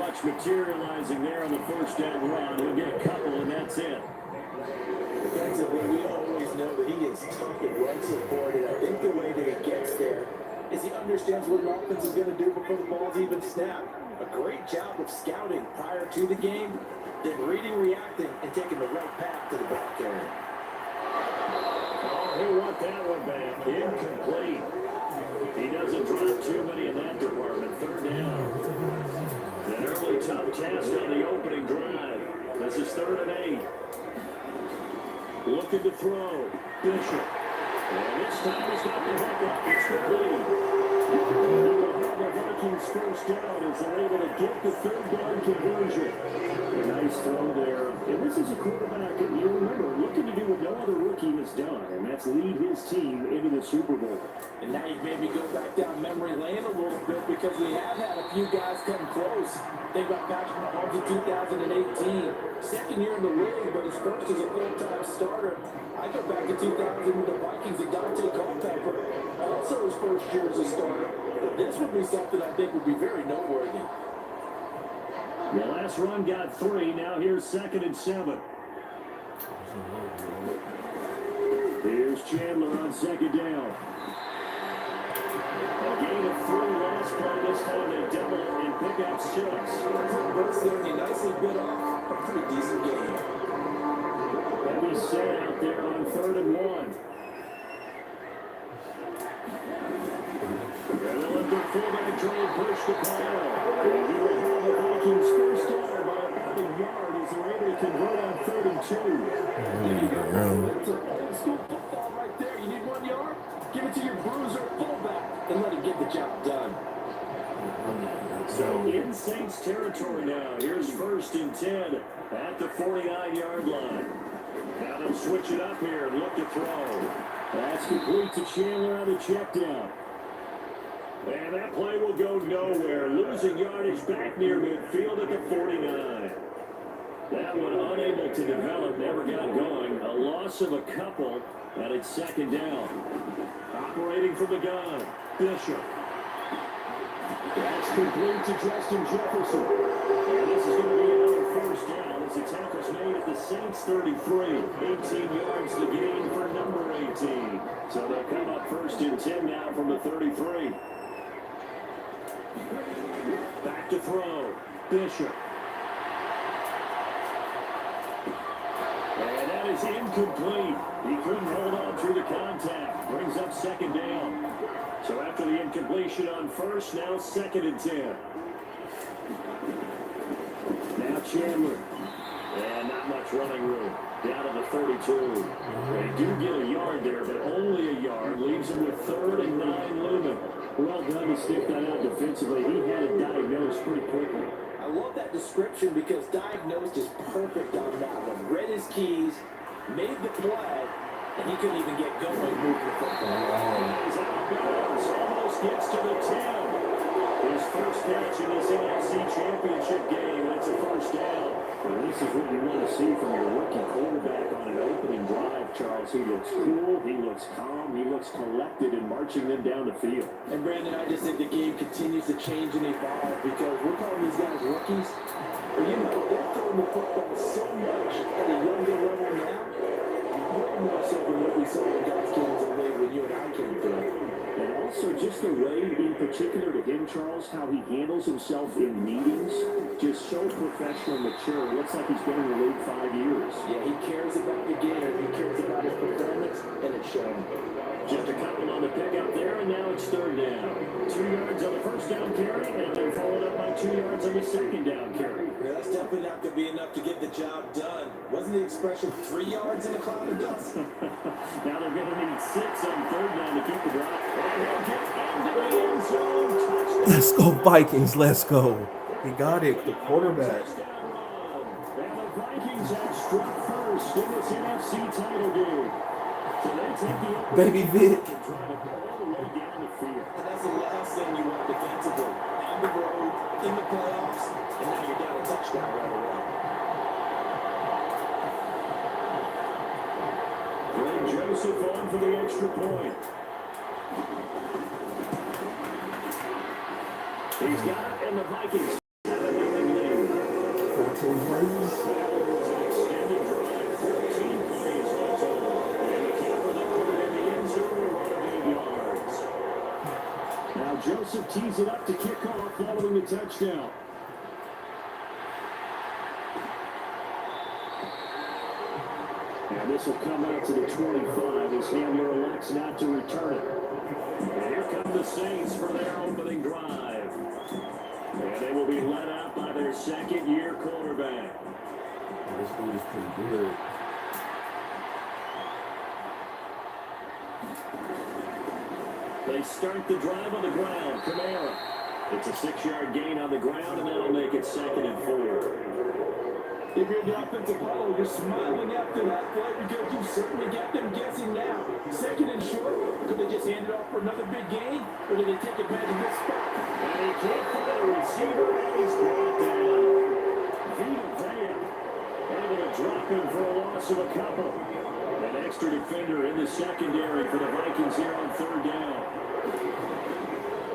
much materializing there on the first down run. He'll get a couple, and that's it. Defensively, we always know that he is tough and run support, and I think the way that he gets there is he understands what an offense is going to do before the ball's even snapped. A great job of scouting prior to the game, then reading, reacting, and taking the right path to the ball carrier. Oh, he'll want that one back. Incomplete. He doesn't drop too many in that department. Third down. An early tough test on the opening drive. This is 3rd and 8. Looking to throw. Bishop. And this time he's got the hook up. It's complete. The Vikings first down as they're able to get the 3rd down conversion. A nice throw there. And this is a quarterback, and you remember, looking to do what no other rookie has done, and that's lead his team into the Super Bowl. And now you've made me go back down memory lane a little bit because we have had a few guys come close. Think about Patrick Mahomes in 2018. Second year in the league, but his first as a full-time starter. I go back to 2000 with the Vikings and Dante Culpepper. Also his first year as a starter. But this would be something I think would be very noteworthy. The last run got 3. Now here's 2nd and 7. Here's Chandler on 2nd down. A gain of 3 last play. This time they double it and pick up 6. Burst there and he nicely bit off a pretty decent game. Heavy set out there on 3rd and 1. And they'll let their fullback try and push the ball. And he will have the Vikings first down by about a yard as they're able to convert on 3rd and 2. There you go. It's an old school football right there. You need 1 yard? Give it to your bruiser fullback and let him get the job done. So in Saints territory now. Here's 1st and 10 at the 49-yard line. Now they'll switch it up here and look to throw. That's complete to Chandler on the check down. And that play will go nowhere. Losing yardage back near midfield at the 49. That one unable to develop, never got going. A loss of a couple, and it's 2nd down. Operating from the gun, Bishop. That's complete to Justin Jefferson. And this is going to be another first down as the tackle's made at the Saints 33. 18 yards the gain for number 18. So they'll come up 1st and 10 now from the 33. Back to throw. Bishop. And that is incomplete. He couldn't hold on through the contact. Brings up 2nd down. So after the incompletion on 1st, now 2nd and 10. Now Chandler. And not much running room. Down to the 32. They do get a yard there, but only a yard. Leaves him with 3rd and 9 looming. Well done to stick that out defensively. He had it diagnosed pretty quickly. I love that description because diagnosed is perfect on that one. Read his keys, made the play, and he couldn't even get going moving the football. He's out of bounds. Almost gets to the 10. His first catch in this Nfc Championship game. It's a first down. Well, this is what you want to see from your rookie quarterback on an opening drive, Charles. He looks cool, he looks calm, he looks collected in marching them down the field. And Brandon, I just think the game continues to change and evolve because we're calling these guys rookies. But you know, they're throwing the football so much at a younger level now, way more so than what we saw in God's games of late when you and I came through. And also just the way, in particular to him, Charles, how he handles himself in meetings, just so professional and mature. It looks like he's been in the league 5 years. Yeah, he cares about the game, he cares about his performance, and it's showing. Just a couple on the pickup there, and now it's 3rd down. 2 yards on the first down carry, and they're followed up by 2 yards on the 2nd down carry. Yeah, that's definitely not going to be enough to get the job done. Wasn't the expression 3 yards in a cloud of dust? Now they're going to need 6 on 3rd down to keep the drive. And they'll get into the end zone. Let's go Vikings, let's go. He got it, the quarterback. And the Vikings have struck first in this NFC title game. So they take the Baby Vic. and drive it all the way down the field. And that's the last thing you want defensively. On the road, in the playoffs, and now you're down a touchdown right away. Greg Joseph on for the extra point. He's got it, and the Vikings have a 9 lead. Now Joseph tees it up to kick off following the touchdown. And this will come out to the 25 as Handler elects not to return it. And here come the Saints for their opening drive. And they will be led out by their second-year quarterback. This dude is pretty good. They start the drive on the ground. Kamara. It's a 6-yard gain on the ground, and that'll make it 2nd and 4. If you're the offensive huddle, you're smiling after that play because you certainly got them guessing now. 2nd and short, could they just hand it off for another big gain, or did they take advantage of this spot? And he can't find a receiver, and he's brought down. Vita Vea able to drop him for a loss of a couple. An extra defender in the secondary for the Vikings here on 3rd down.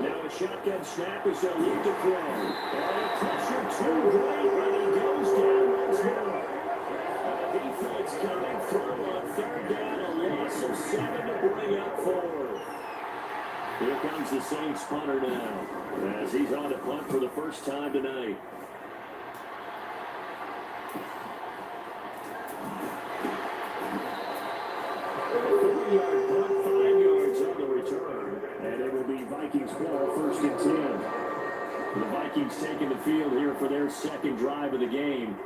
Now a shotgun snap as they'll look to throw. And pressure too great, and he goes down once more. Defense coming through on 3rd down, a loss of 7 to bring up 4. Here comes the Saints punter now, as he's on to punt for the first time tonight. Yard punt, 5 yards on the return, and it will be Vikings ball, 1st and 10. The Vikings taking the field here for their second drive of the game.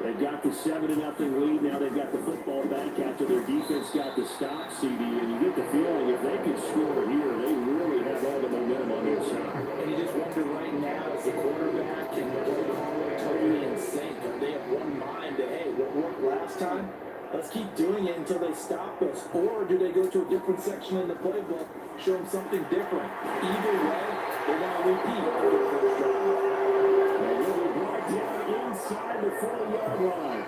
They've got the 7-0 lead. Now they've got the football back after their defense got the stop, CD, and you get the feeling if they can score here, they really have all the momentum on their side. And you just wonder right now, as the quarterback and the play caller totally in sync, are they of one mind that, hey, what worked last time? Let's keep doing it until they stop us. Or do they go to a different section in the playbook, show them something different? Either way, they want to repeat after the first drive. And they'll be brought down inside the 4-yard line.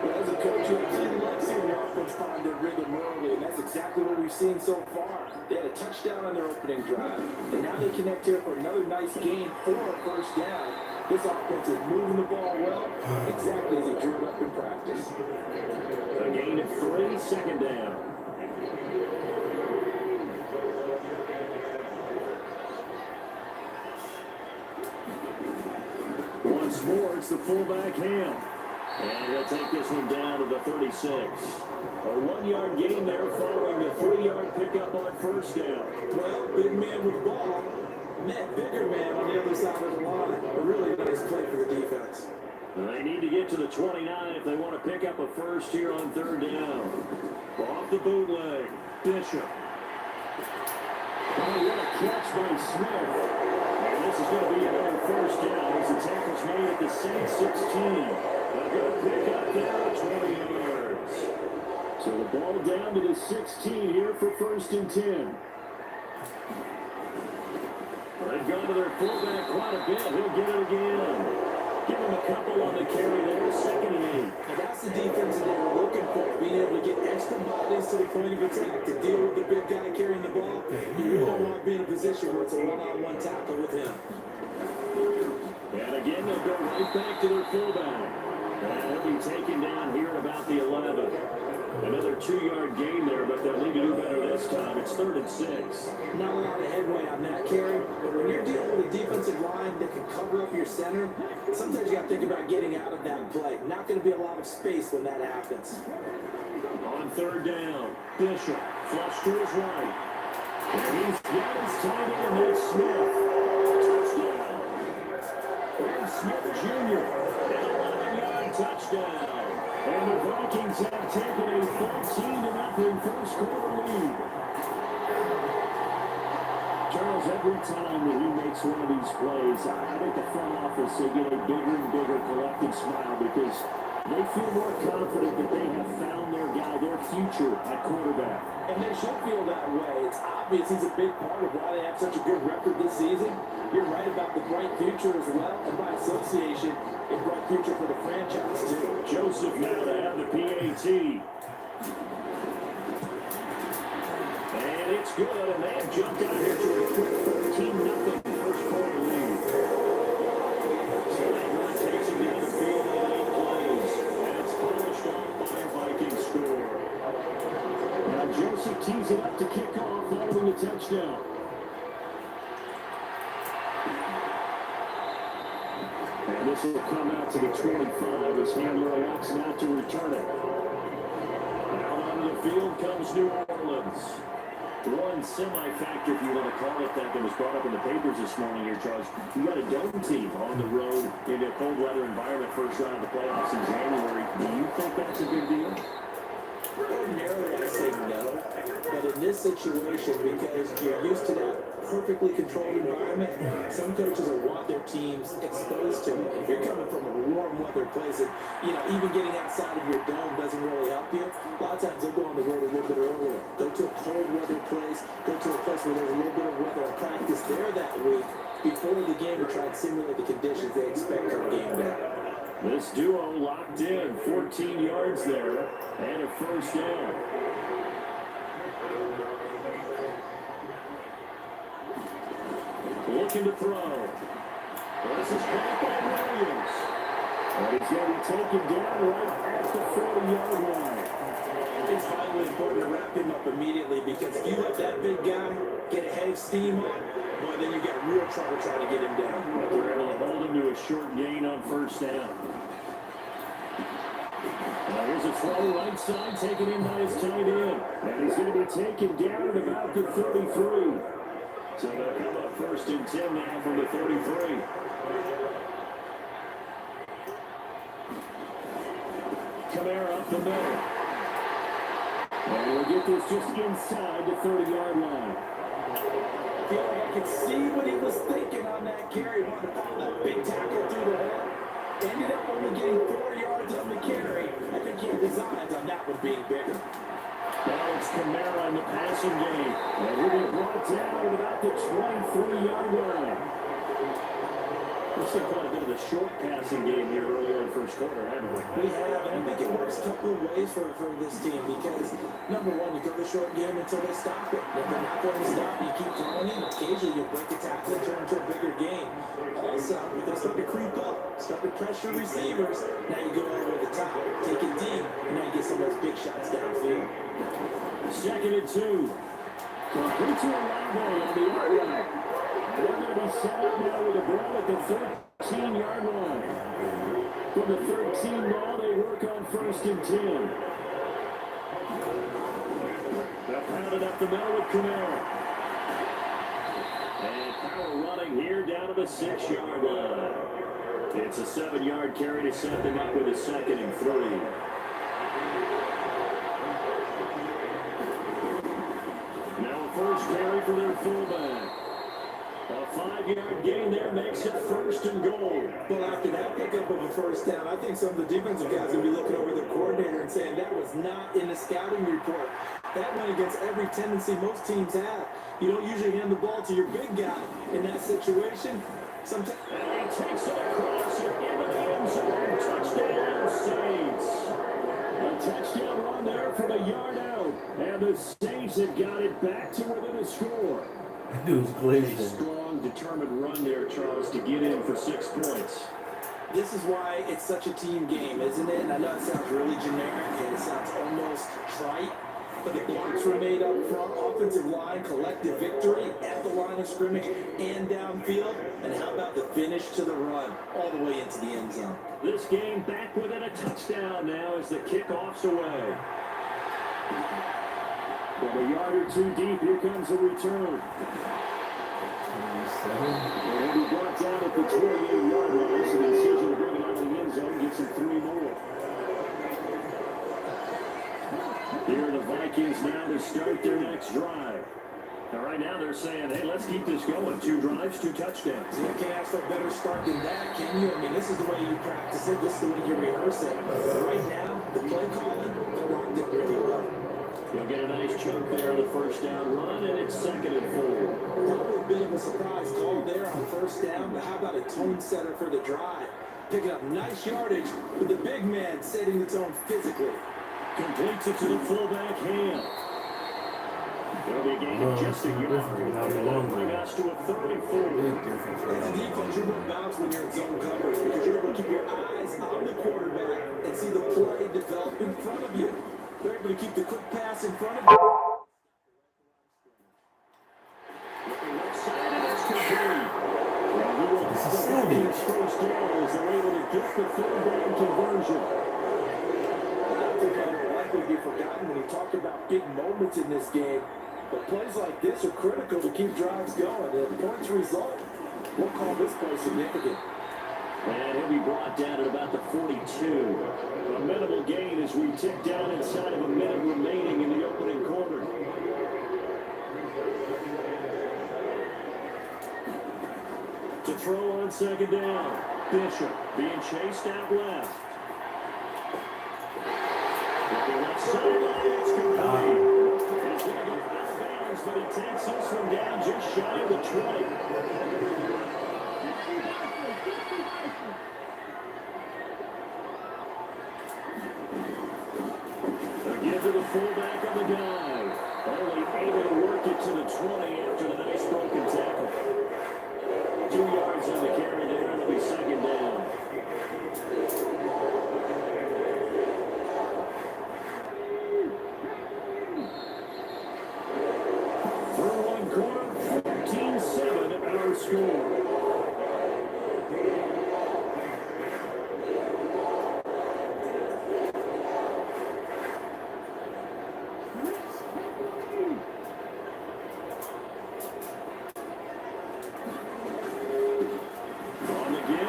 Well, as a coach, you absolutely like seeing the offense find their rhythm early, and that's exactly what we've seen so far. They had a touchdown on their opening drive, and now they connect here for another nice game for a 1st down. This offense is moving the ball well, exactly as he drew it up in practice. A gain of 3, 2nd down. Once more, it's the fullback Ham. And he'll take this one down to the 36. A 1-yard gain there following the 3-yard pickup on 1st down. Well, big man with the ball. Net bigger man on the other side of the line. A really nice play for the defense. They need to get to the 29 if they want to pick up a first here on 3rd down. Off the bootleg, Bishop. Oh, what a catch by Smith. And this is going to be another 1st down as the tackle's made at the Saints 16. They're going to pick up there at 20 yards. So the ball down to the 16 here for 1st and 10. They've gone to their fullback quite a bit. He'll get it again. Give him a couple on the carry there, 2nd and 8. And that's the defense that they were looking for, being able to get extra bodies to the point of attack to deal with the big guy carrying the ball. You really don't want to be in a position where it's a one-on-one tackle with him. And again, they'll go right back to their fullback. And he'll be taken down here at about the 11. Another 2-yard gain there, but they'll need to do better this time. It's 3rd and 6. Not a lot of headway on that carry, but when you're dealing with a defensive line that can cover up your center, sometimes you got to think about getting out of that play. Not going to be a lot of space when that happens. On 3rd down, Bishop flush to his right. And he's got his tight end, it's Smith. Touchdown. And Smith Jr. An 11-yard touchdown. And the Vikings have taken a 14-0 first quarter lead. Charles, every time that he makes one of these plays, I think the front office, they get a bigger and bigger collective smile because they feel more confident that they have found their guy, their future at quarterback. And they should feel that way. It's obvious he's a big part of why they have such a good record this season. You're right about the bright future as well, and by association, a bright future for the franchise too. Joseph now to have the PAT. And it's good, and they have jumped out here to a quick 13-0 first quarter lead. So that takes him down the field. Joseph tees it up to kick off following the touchdown. And this will come out to the 25 as Handler elects not to return it. Out on the field comes New Orleans. One semi-factor, if you want to call it that was brought up in the papers this morning here, Charles. You got a dome team on the road in a cold weather environment, first round of the playoffs in January. Do you think that's a big deal? Ordinarily, I say no, but in this situation, because you're used to that perfectly controlled environment, some coaches will want their teams exposed to it. If you're coming from a warm weather place, and even getting outside of your dome doesn't really help you. A lot of times they'll go on the road a little bit earlier. Go to a cold weather place, go to a place where there's a little bit of weather and practice there that week before the game to try and simulate the conditions they expect for the game day. This duo locked in, 14 yards there, and a first down. Looking to throw. This is caught by Williams. And he's going to be taken down right at the 40-yard line. It's vitally important to wrap him up immediately, because if you let that big guy get a head of steam on, boy, then you got real trouble trying to get him down. They're able to hold him to a short gain on first down. Now here's a throw right side, taken in by his tight end. And he's going to be taken down at about the 33. So they'll come up first and 10 now from the 33. Kamara up the middle. And we'll get this just inside the 30-yard line. I feel like I could see what he was thinking on that carry. Wanted to follow that big tackle through the hole. Ended up only getting 4 yards on the carry. I think he had designs on that one being bigger. Now it's Kamara in the passing game. And he'll be brought down at about the 23-yard line. We've seen quite a bit of a short passing game here earlier in the first quarter, haven't we? We have, and I think it works a couple of ways for this team, because, number one, you go the short game until they stop it. If they're not going to stop, you keep throwing it. Occasionally, you'll break a tackle and turn into a bigger game. Also, they start to creep up, start to pressure receivers. Now you go over the top, take it deep, and now you get some of those big shots downfield. Second and 2. Complete to Olave on the outright. They're going to be set up now with a ball at the 13-yard line. From the 13 ball, they work on first and 10. They'll pound it up the middle with Kamara. And power running here down to the 6-yard line. It's a 7-yard carry to set them up with a second and 3. Now a first carry for their fullback. A 5-yard gain there makes it first and goal. Well, after that pickup of a first down, I think some of the defensive guys will be looking over their coordinator and saying that was not in the scouting report. That went against every tendency most teams have. You don't usually hand the ball to your big guy in that situation. Sometimes. And he takes it across and into the end zone. Touchdown, Saints. A touchdown run there from a yard out. And the Saints have got it back to within a score. That dude's A glazing. strong, determined run there, Charles, to get in for 6 points. This is why it's such a team game, isn't it? And I know it sounds really generic and it sounds almost trite, but the blocks were made up front, offensive line, collective victory at the line of scrimmage and downfield. And how about the finish to the run all the way into the end zone? This game back within a touchdown now as the kickoff's away. From a yard or two deep, here comes a return. And he'll be brought down at the 28-yard line, so the decision to bring it out of the end zone gets him 3 more. Here are the Vikings now to start their next drive. Now, right now they're saying, hey, let's keep this going. 2 drives, 2 touchdowns. You can't ask for a better start than that, can you? I mean, this is the way you practice it. This is the way you rehearse it. Right now, the play calling, they're locked in really well. You'll get a nice chunk there on the first down run, and it's 2nd and 4. Probably a bit of a surprise call there on first down, but how about a tone setter for the drive? Picking up nice yardage with the big man setting the tone physically. Completes it to the fullback hand. It'll be a gain of just a yard. That'll bring us to a 3rd and 4. It's a defense you will bounce when you're in zone coverage, because you're able to keep your eyes on the quarterback and see the play develop in front of you. They're able to keep the quick pass in front of you. about big moments in this game, but plays like this are critical to keep drives going. The points result, we'll call this play significant. And he'll be brought down at about the 42. A minimal gain as we tick down inside of a minute remaining in the opening quarter. To throw on second down. Bishop being chased out left. Left sideline, it's complete. He's going to go out of bounds, but he takes this one down just shy of the 20. Give to the fullback on the guy. Only able to work it to the 20 after the nice broken tackle. 2 yards on the carry there, and it'll be second down. Through one quarter, 14-7 our score.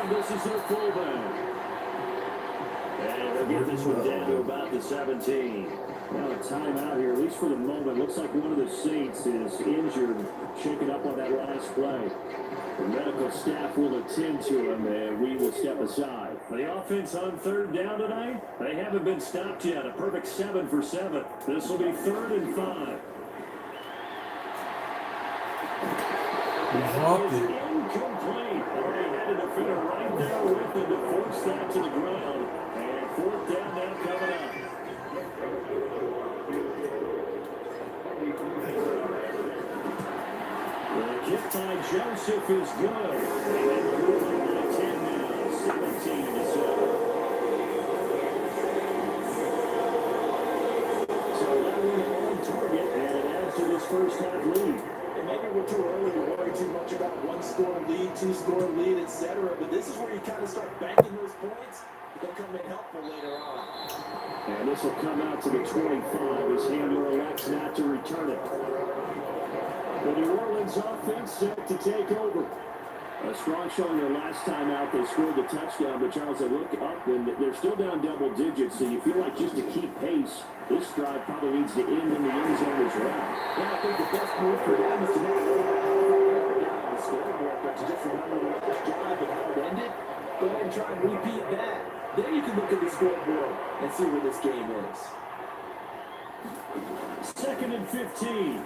This is their fullback. And they'll get this one down to about the 17. Now a timeout here, at least for the moment. Looks like one of the Saints is injured, shaken up on that last play. The medical staff will attend to him, and we will step aside. The offense on third down tonight, they haven't been stopped yet. A perfect 7 for 7. This will be 3rd and 5. Dropped it. Incomplete. Already had a defender right there with him to force that to the ground. And 4th down now coming up. The kick by Joseph is good. And they're moving by 10 now, 17-7. So that one on target, and it adds to this first half lead. Maybe we're too early to worry too much about 1-score lead, 2-score lead, etc. But this is where you kind of start banking those points. They'll come in helpful later on. And this will come out to the 25 as handler elects not to return it. The New Orleans offense set to take over. A strong showing their last time out. They scored the touchdown, but Charles, they look up and they're still down double digits. So you feel like just to keep pace, this drive probably needs to end in the end zone as well. Yeah, I think the best move for them is to not go down the scoreboard, but to just remember the last drive and how it ended. Go ahead and try and repeat that. Then you can look at the scoreboard and see where this game is. 2nd and 15.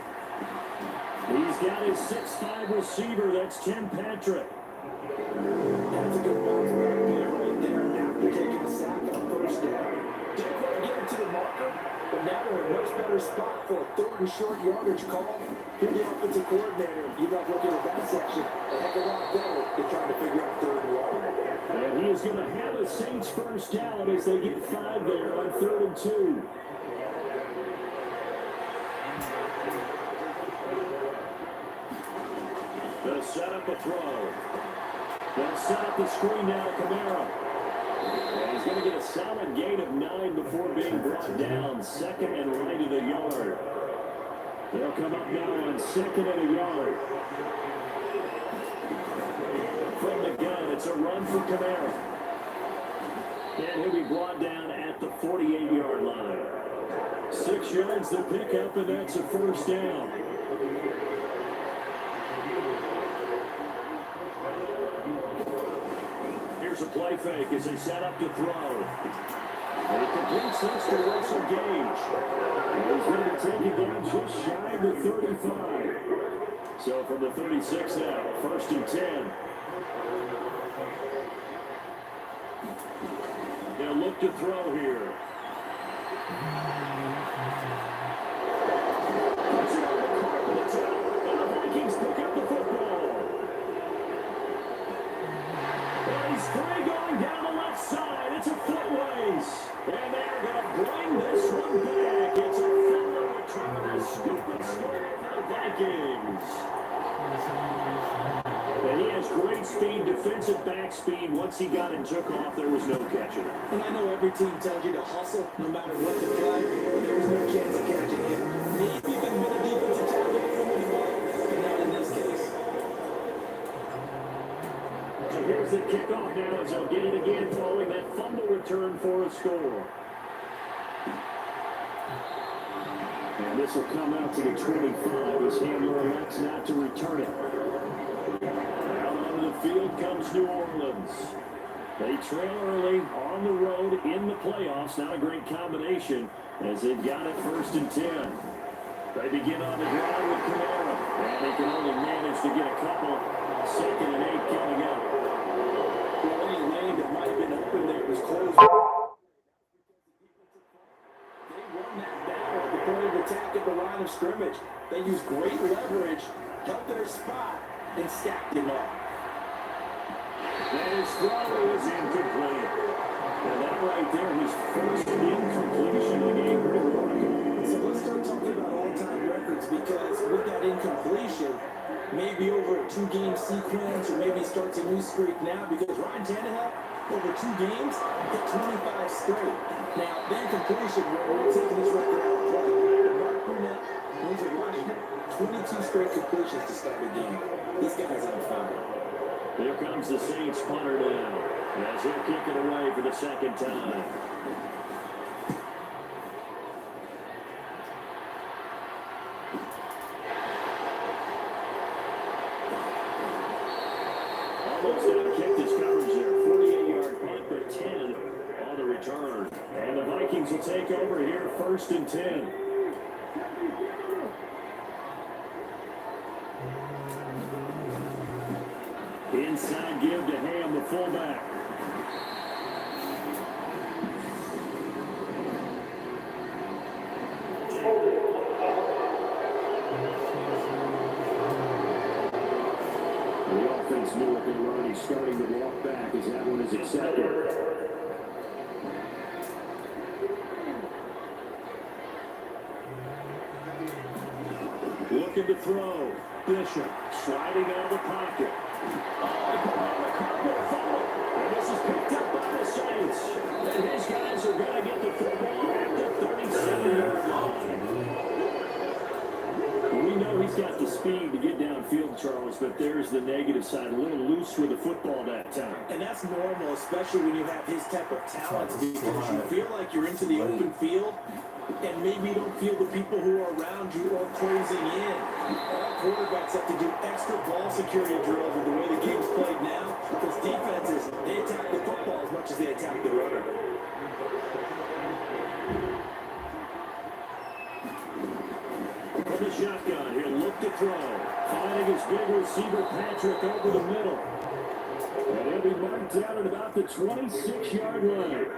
He's got his 6'5" receiver. That's Tim Patrick. That's a good bounce back play right there after taking a sack on 1st down. Didn't quite get it to the marker, but now they're in a much better spot for a 3rd and short yardage call. Here's the offensive coordinator. You got to look at that section. A heck of a lot better than trying to figure out 3rd and long. And he is going to have a Saints first down as they get 5 there on 3rd and 2. They'll set up a throw. They'll set up the screen now to Kamara. And he's going to get a solid gain of 9 before being brought down. 2nd and right at a yard. They'll come up now on 2nd and a yard. From the gun, it's a run for Kamara. And he'll be brought down at the 48-yard line. 6 yards to pick up, and that's a first down. Here's a play fake as they set up to throw. And he completes this to Russell Gage. And he's going to take it down just shy of the 35. So from the 36 now, 1st and 10. They'll look to throw here. Puts it on the carpet. And the Vikings pick up the football. And he's free going down the left side. It's a foot race. And they're going to bring this one back. It's a fellow return. A stupid score for the Vikings. And he has has great speed, defensive back speed. Once he got and took off, there was no catching. And I know every team tells you to hustle no matter what the play. There's no chance of catching him. Maybe even with a defensive tackle over the ball, but not in this case. So here's the kickoff now as they'll get it again following that fumble return for a score. And this will come out to the 25 as handler elects not to return it. Out onto the field comes New Orleans. They trail early on the road in the playoffs. Not a great combination as they've got it 1st and 10. They begin on the ground with Kamara. And they can only manage to get a couple. 2nd and 8 coming up. Well, any lane that might have been open there was closed. Attack at the line of scrimmage. They used great leverage, held their spot, and stacked him up. And his throw is incomplete. And that right there, his first incompletion of the game. Pretty remarkable. So let's start talking about all-time records because with that incompletion, maybe over a 2-game sequence or maybe starts a new streak now because Ryan Tannehill, over 2 games, hit 25 straight. Now, the incompletion, we're taking this record out of play. 22 straight completions to start the game. This guy's on fire. Here comes the Saints punter now as he'll kick it away for the 2nd time. Almost out-kicked his coverage there. 48-yard punt, but 10 on the return. And the Vikings will take over here 1st and 10. Inside give to Ham, the fullback. The offense knew what they were. He's starting to walk back as that one is accepted. Looking to throw. Bishop sliding out of the pocket. And this is picked up by the Saints. And his guys are going to get the football at the 37-yard line. We know he's got the speed to get downfield, Charles, but there's the negative side. A little loose with the football that time. And that's normal, especially when you have his type of talent, because you feel like you're into the open field and maybe you don't feel the people who are around you are closing in. Our quarterbacks have to do extra ball security drills with the way the game's played now because defenses, they attack the football as much as they attack the runner. From the shotgun, he'll look to throw. Finding his big receiver, Patrick, over the middle. And he'll be marked down at about the 26-yard line.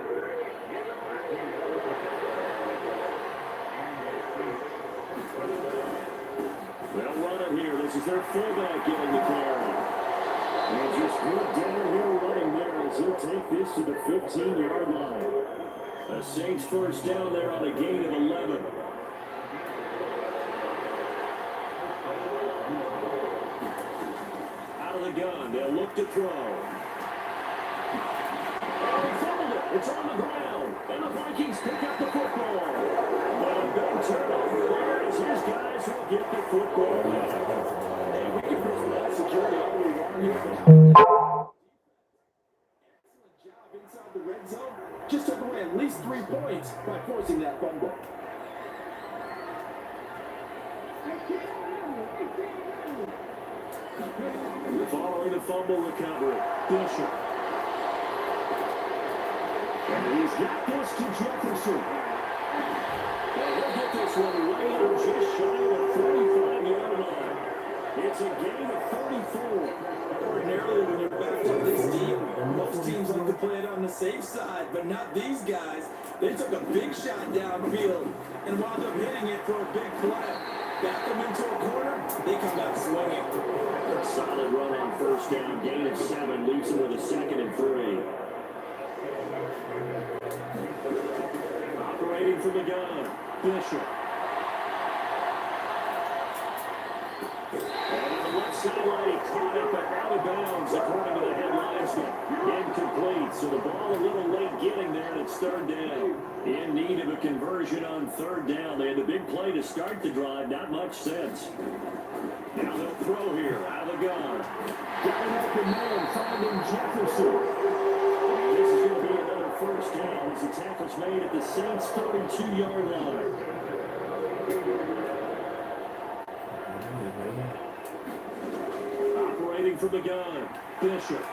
They'll run it here. This is their fullback getting the carry. And just good downhill running there as he'll take this to the 15-yard line. The Saints first down there on a gain of 11. Out of the gun, they'll look to throw. Oh, he fumbled it. It's on the ground. And the Vikings pick up the football. But a big turnover there as his guys will get the football back. And we can put security all we want here. Excellent job inside the red zone. Just took away at least 3 points by forcing that fumble. Following the fumble recovery, Bishop. And he's got this to Jefferson. And he'll get this one right or just shy of the 45-yard line. It's a gain of 34. Ordinarily, when you're back to this deep, most teams like to play it on the safe side, but not these guys. They took a big shot downfield and wound up hitting it for a big play. Back them into a corner, they come back swinging. A solid run on first down, gain of 7, leaves him with a 2nd and 3. Operating from the gun, Bishop. And on the left sideline. He caught up and out of bounds, according to the headlinesman. Incomplete, so the ball a little late getting there, and it's third down. In need of a conversion on third down. They had the big play to start the drive, not much sense. Now they'll throw here, out of the gun. Got an open man, finding Jefferson. And this is going to be another first down as the tackle's made at the Saints' 32-yard line. Operating from the gun, Bishop.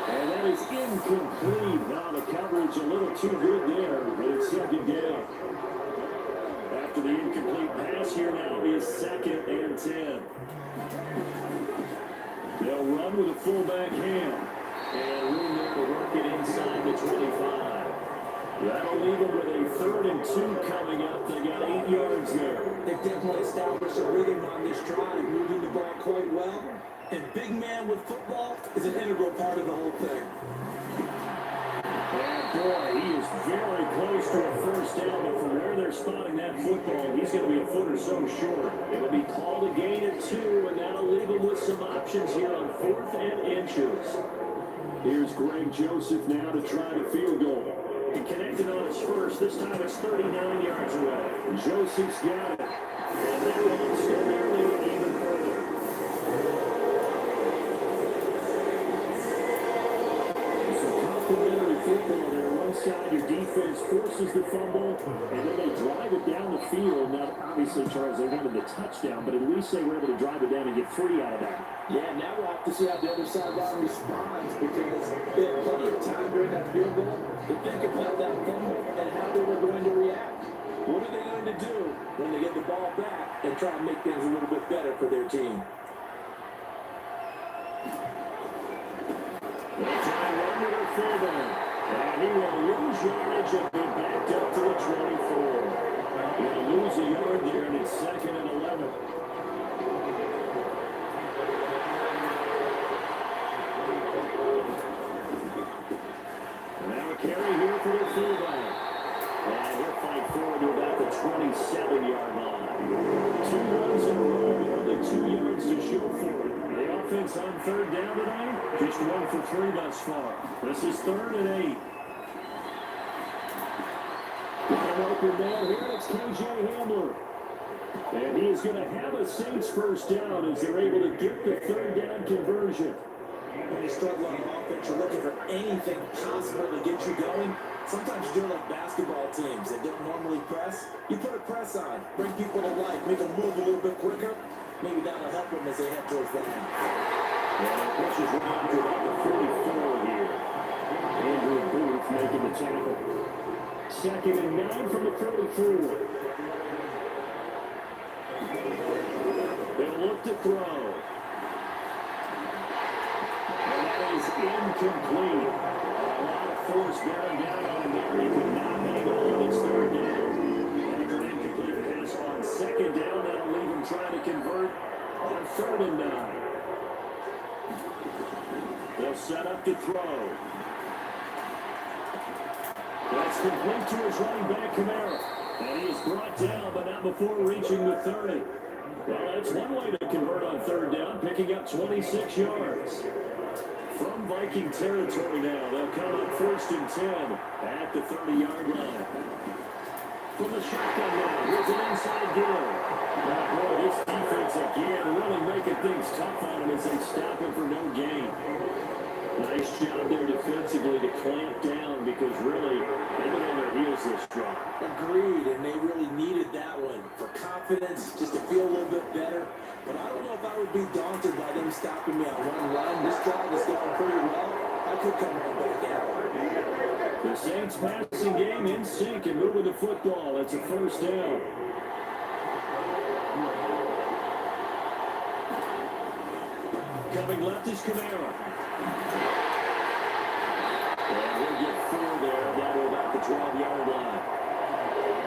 And that is incomplete. Now the coverage a little too good there, but it's second down. After the incomplete pass here now is 2nd and 10. They'll run with a fullback hand. And room there to work it inside the 25. That'll leave them with a 3rd and 2 coming up. They got 8 yards there. They've definitely established a rhythm on this drive, moving the ball quite well. And big man with football is an integral part of the whole thing. And boy, he is very close to a first down, but from where they're spotting that football, he's going to be a foot or so short. It'll be called a gain of 2, and that'll leave him with some options here on 4th and inches. Here's Greg Joseph now to try the field goal. He connected on his first. This time it's 39 yards away. Joseph's got it. And that will extend their lead even further. Complimentary football there. One side, your defense forces the fumble, and then they drive it down the field. Now, obviously, Charles, they wanted the touchdown, but at least they were able to drive it down and get free out of that. Yeah, now we'll have to see how the other sideline responds, because they had plenty of time during that field goal to think about that fumble and how they were going to react. What are they going to do when they get the ball back and try and make things a little bit better for their team? They try and run with their fullback. And he will lose yardage and be backed up to the 24. He'll lose a yard there, and it's 2nd and 11. Now a carry here for the fullback. And he'll fight forward to about the 27-yard line. 2 runs in a row, but only 2 yards to show for it. The offense on third down tonight, just 1 for 3 thus far. This is 3rd and 8. Got an open man here, it's KJ Hamler. And he is going to have a Saints first down as they're able to get the third down conversion. When you struggle on offense, you're looking for anything possible to get you going. Sometimes you do it like basketball teams that don't normally press. You put a press on, bring people to life, make them move a little bit quicker. Maybe that'll help them as they head towards the end. Yeah, pushes around to about the 44 here. Andrew Booth making the tackle. 2nd and 9 from the 34. They'll look to throw. And that is incomplete. A lot of force bearing down on him there. He could not hang on. It's 3rd down. After an incomplete pass on 2nd down, that'll leave him trying to convert on 3rd and 9. They'll set up to throw. That's complete to his running back, Kamara. And he is brought down, but not before reaching the 30. Well, that's one way to convert on 3rd down, picking up 26 yards. From Viking territory now, they'll come up 1st and 10 at the 30-yard line. From the shotgun now, here's an inside give. Now, boy, this defense again really making things tough on him as they stop him for no gain. Nice job there defensively to clamp down, because really, they've been on their heels this drive. Agreed, and they really needed that one for confidence, just to feel a little bit better. But I don't know if I would be daunted by them stopping me on one run. This drive is going pretty well. I could come right back out. The Saints passing game in sync and moving the football. That's a first down. Coming left is Kamara. And we'll get 4 there down to about the 12-yard line.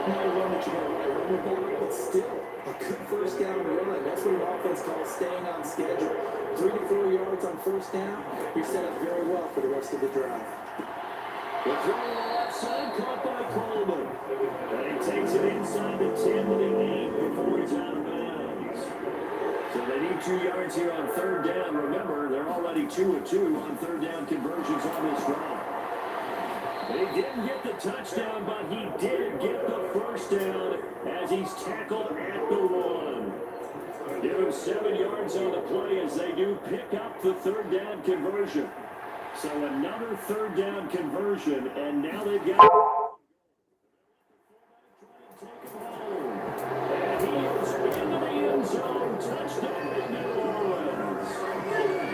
Not a run that you're going to run with, but still a good first down run. That's what an offense calls staying on schedule. 3 to 4 yards on first down. You're set up very well for the rest of the drive. The throw on the left side, caught by Coleman. And he takes it inside the 10 with an 8 before he's out of bounds. 42 yards here on third down. Remember, they're already 2 of 2 on third down conversions on this drive. He didn't get the touchdown, but he did get the first down as he's tackled at the 1. Give him 7 yards on the play as they do pick up the third down conversion. So another third down conversion, and now they've got... And he is into the end zone. Touchdown, New Orleans.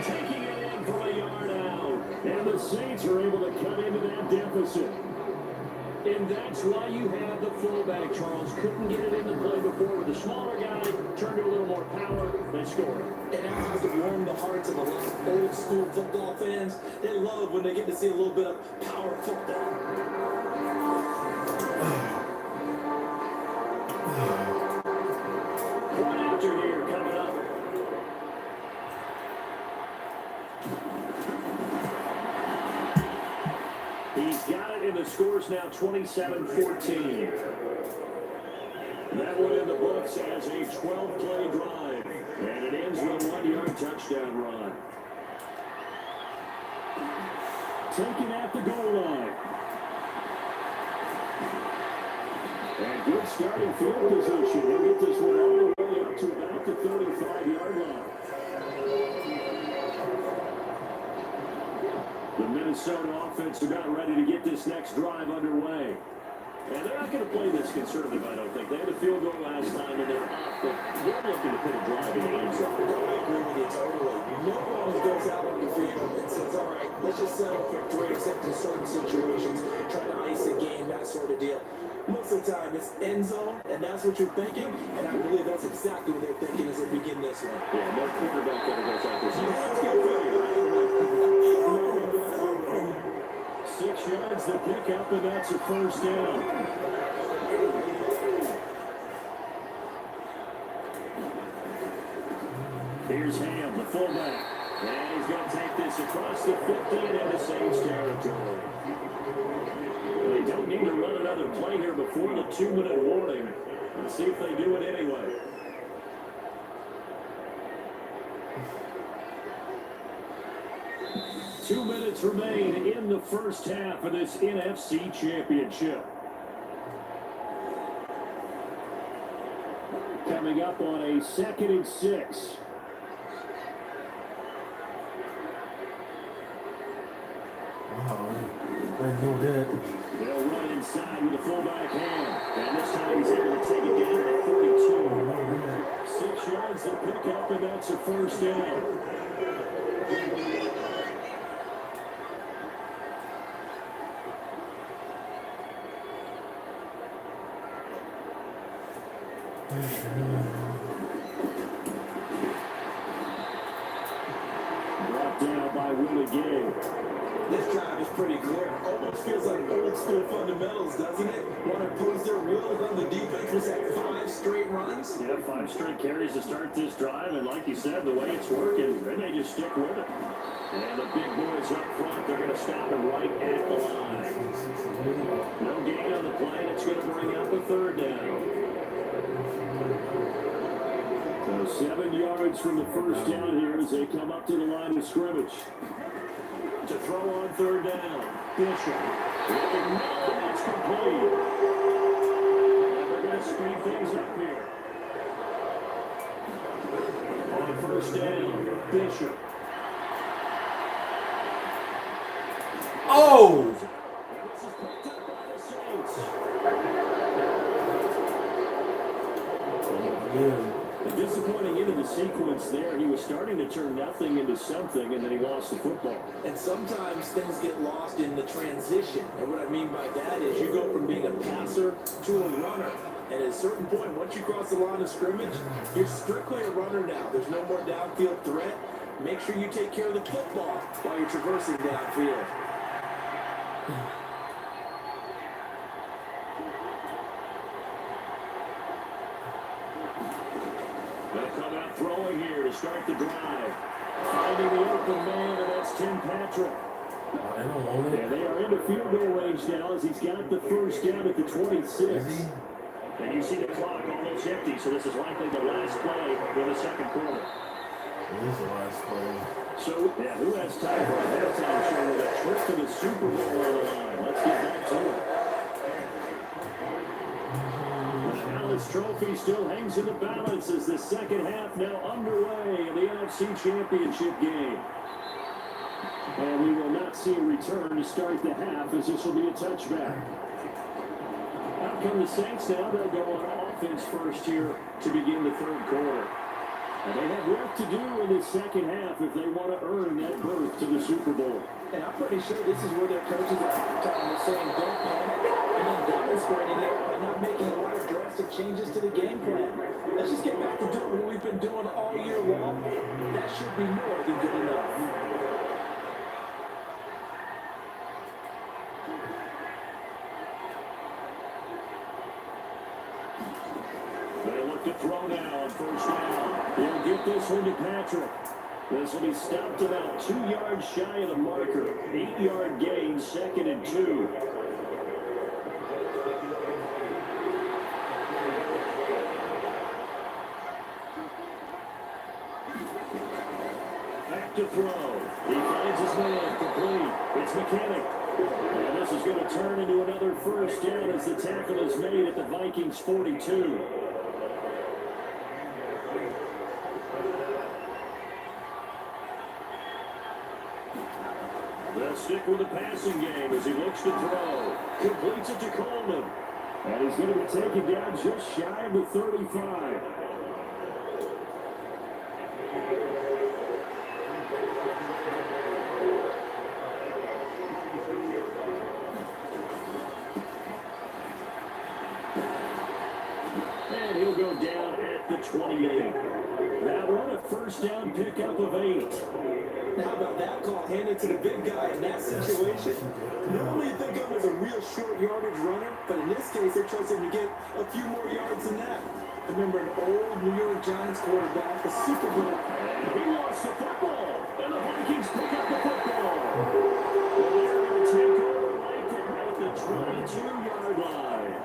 Taking it in for a yard out. And the Saints are able to cut into that deficit. And that's why you have the fullback, Charles. Couldn't get it in the play before with the smaller guy. Turned to a little more power. They scored. And that has to warm the hearts of a lot of old school football fans. They love when they get to see a little bit of power football. One after here coming up. He's got it, and the score's now 27-14. That one in the books as a 12-play drive. And it ends with a 1-yard touchdown run. Taken at the goal line. And good starting field position. He'll get this one all the way up to about the 35-yard line. The Minnesota offense about ready to get this next drive underway. And they're not going to play this conservative, I don't think. They had a field goal last time, and they're up, but they're looking to put a drive in the end zone. I agree with you totally. No one goes out on the field and says, all right, let's just settle for 3, except in certain situations, try to ice a game, that sort of deal. Most of the time, it's end zone, and that's what you're thinking, and I believe that's exactly what they're thinking as they begin this one. Yeah, no quarterback ever goes out this year. Let's get ready. 6 yards to pick up, and that's a first down. Here's Ham, the fullback. And he's going to take this across the 50 and into Saints territory. They don't need to run another play here before the 2-minute warning. Let's see if they do it anyway. Two minutes remain in the first half of this NFC Championship. Coming up on a 2nd and 6. Wow, I know that. They'll run inside with the fullback hand. And this time he's able to take it down at 42. 6 yards to pick up, and that's a first down. Brought down by Willie Gay. This drive is pretty clear. Almost feels like old school fundamentals, doesn't it? Want to pose their wheels on the defense was at 5 straight runs. Yeah, 5 straight carries to start this drive, and like you said, the way it's working, then they just stick with it. And the big boys up front, they're going to stop him right at the line. No gain on the play, it's going to bring up a third down. So 7 yards from the first down here as they come up to the line of scrimmage. To throw on third down. Bishop. That's complete. And they're going to speed things up here. On first down, Bishop. Oh! This is picked up by the Saints. Yeah. A disappointing end of the sequence there. He was starting to turn nothing into something, and then he lost the football. And sometimes things get lost in the transition. And what I mean by that is you go from being a passer to a runner. And at a certain point, once you cross the line of scrimmage, you're strictly a runner now. There's no more downfield threat. Make sure you take care of the football while you're traversing downfield. They'll come out throwing here to start the drive. Finding the open man, and that's Tim Patrick. I don't want it. And they are into field goal range now as he's got the first down at the 26. And you see the clock almost empty, so this is likely the last play for the second quarter. It is the last play. So, yeah, who has time for a halftime show with a trip to the Super Bowl on the line? Let's get back to it. The Dallas trophy still hangs in the balance as the second half now underway in the Nfc Championship game. And we will not see a return to start the half as this will be a touchback. Out come the Saints now. They'll go on offense first here to begin the third quarter. And they have work to do in the second half if they want to earn that berth to the Super Bowl. And I'm pretty sure this is where their coaches at halftime are saying don't panic, and then demonstrating it by not making a lot of drastic changes to the game plan. Let's just get back to doing what we've been doing all year long. That should be more than good enough. They look to throw now on first down. He'll get this one to Patrick. This will be stopped about 2 yards shy of the marker. 8-yard gain, 2nd and 2. Back to throw. He finds his man complete. It's Mechanic. And this is going to turn into another first down as the tackle is made at the Vikings 42. They'll stick with the passing game as he looks to throw. Completes it to Coleman. And he's going to be taken down just shy of the 35. And he'll go down at the 28. That one a first down pickup of 8. How about that call handed to the big guy in that situation? Normally you think of him as a real short yardage runner, but in this case they trust him to get a few more yards than that. Remember an old New York Giants quarterback, the Super Bowl. And he lost the football, and the Vikings pick up the football. And they're going to take over Lincoln at the 22-yard line.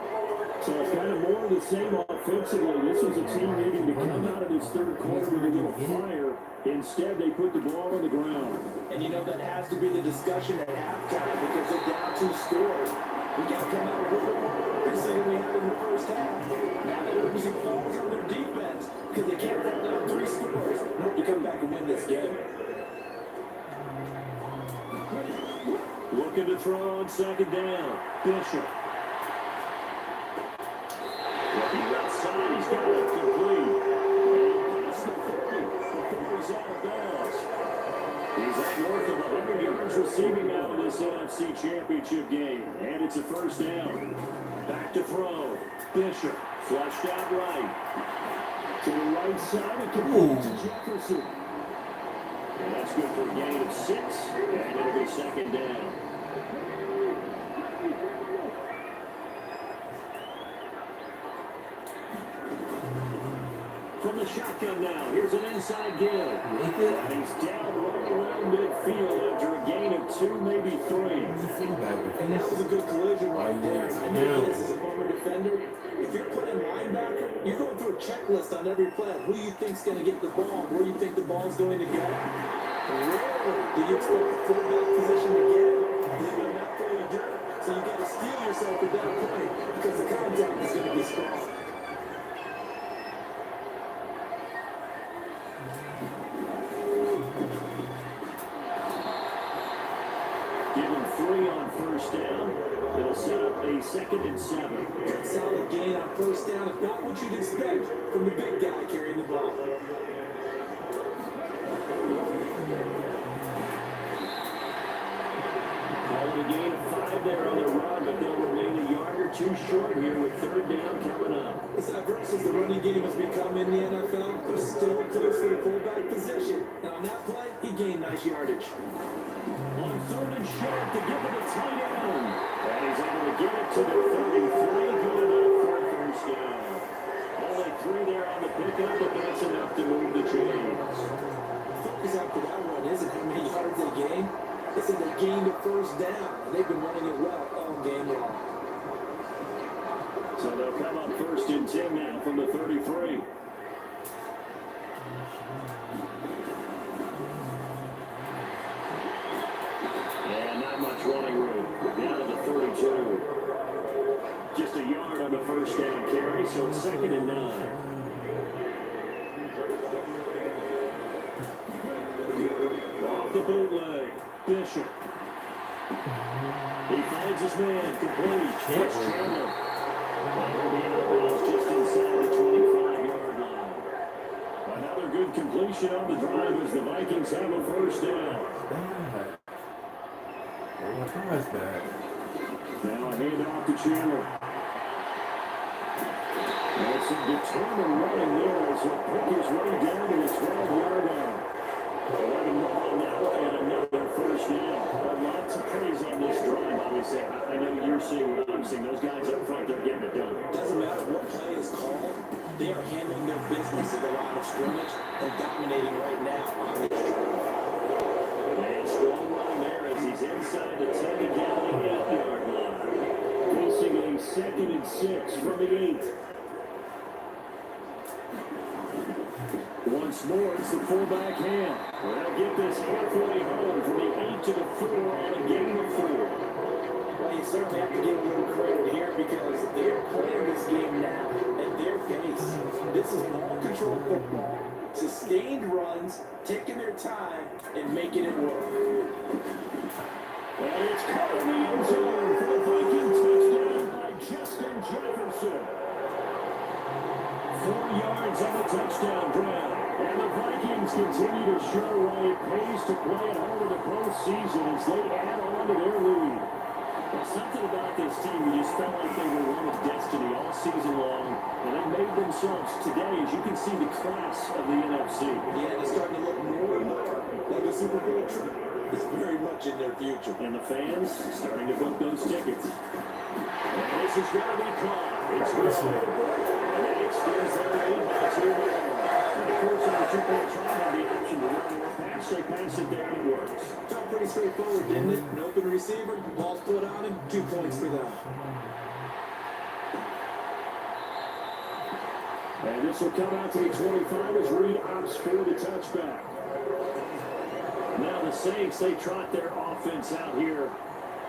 So it's kind of more of the same offensively. This was a team needing to come out of this third quarter with a little fire. Instead, they put the ball on the ground. And you know that has to be the discussion at halftime because they're down 2 scores. We got to come out a little bit more aggressive than we had in the first half. Now that everything falls on their defense because they can't fall down 3 scores. Not to come back and win this game. Looking to throw on second down. Bishop. Looking outside, he's got it complete. And past the 30 before he's out of bounds. He's at north of 100 yards receiving out of this NFC Championship game. And it's a first down. Back to throw. Bishop flushed out right. To the right side and complete to Jefferson. And that's good for a gain of 6. And it'll be second down. From the shotgun now, here's an inside give. And he's down right around midfield after a gain of 2, maybe 3. And that was a good collision right there. I know this is a former defender. If you're playing linebacker, you're going through a checklist on every play. Who you think's going to get the ball? Where you think the ball's going to go? Rarely do you expect the fullback position to get it. Believe it or not, you do. So you got to steel yourself at that point because the contact is going to be strong. Give him 3 on first down. It'll set up a 2nd and 7. Solid gain on first down. About what you'd expect from the big guy carrying the ball. Calling a gain of 5 there on the run, but they'll remain a yard or 2 short here with 3rd down coming up. As diverse as the running game has become in the NFL, they're still close to the fullback position. Now on that play, he gained nice yardage. On 3rd and short to give it a tight end. And he's able to get it to the 33. Good enough for a first down. Only 3 there on the pickup, but that's enough to move the chains. Focus after that one isn't how many yards they gain. It's that they gained a first down. And they've been running it well all game long. So they'll come up 1st and 10 now from the 33. And not much running room. Down to the 32. Just a yard on the first down carry, so it's 2nd and 9. Off the bootleg, Bishop. He finds his man, complete. It's Chandler. That'll be out of bounds just inside the 25-yard line. Another good completion on the drive as the Vikings have a first down. Now a handoff to Chandler. That's some determined running there as he'll pick his way down to the 12-yard line. 11 ball now and another first down. Lots of praise on this drive, obviously. I know you're seeing what I'm seeing. Those guys up front, they're getting it done. Doesn't matter what play is called. They are handling their business at the line of scrimmage and dominating right now on this drive. And strong running there as he's inside the 10 and down the 8-yard line. Facing a 2nd and 6 from the 8. Once more, it's the fullback hand. They'll get this halfway home from the 8 to the 4 on a gain of 4. Well, you certainly have to give a little credit here because they're playing this game now at their pace. This is ball control football. Sustained runs, taking their time, and making it work. And it's caught in the end zone for the Viking touchdown by Justin Jefferson. 4 yards on the touchdown drive. And the Vikings continue to show why it pays to play at home in the postseason as they add on to their lead. There's something about this team, you just felt like they were one of destiny all season long, and they made themselves today, as you can see, the class of the NFC. Yeah, it's starting to look more and more like a Super Bowl trip. It's very much in their future. And the fans starting to book those tickets. And this is going to be caught. It's good. And it extends their lead by 2 yards. And of course, on the two-point try, have the option to run more pass. They pass it there, and it works. Felt pretty straightforward, didn't it? An open receiver, ball's put on him, 2 points for them. And this will come out to the 25 as Reed opts for the touchback. Now the Saints, they trot their offense out here.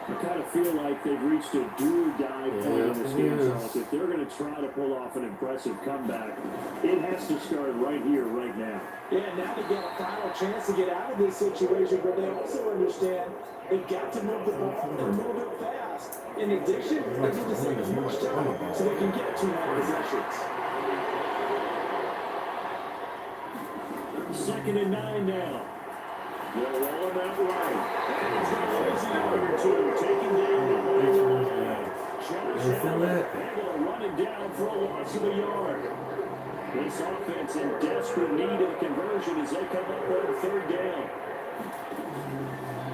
I kind of feel like they've reached a do-or-die point in this game, Charles. If they're going to try to pull off an impressive comeback, it has to start right here, right now. Yeah, now they get a final chance to get out of this situation, but they also understand they've got to move the ball and move it fast. In addition, they need to save as much time so they can get 2 more possessions. 2nd and 9 now. They'll roll him out right. And he's going to lose a yard or 2, taking down the line. They're going to run it down for a loss of a yard. This offense in desperate need of a conversion as they come up on 3rd down.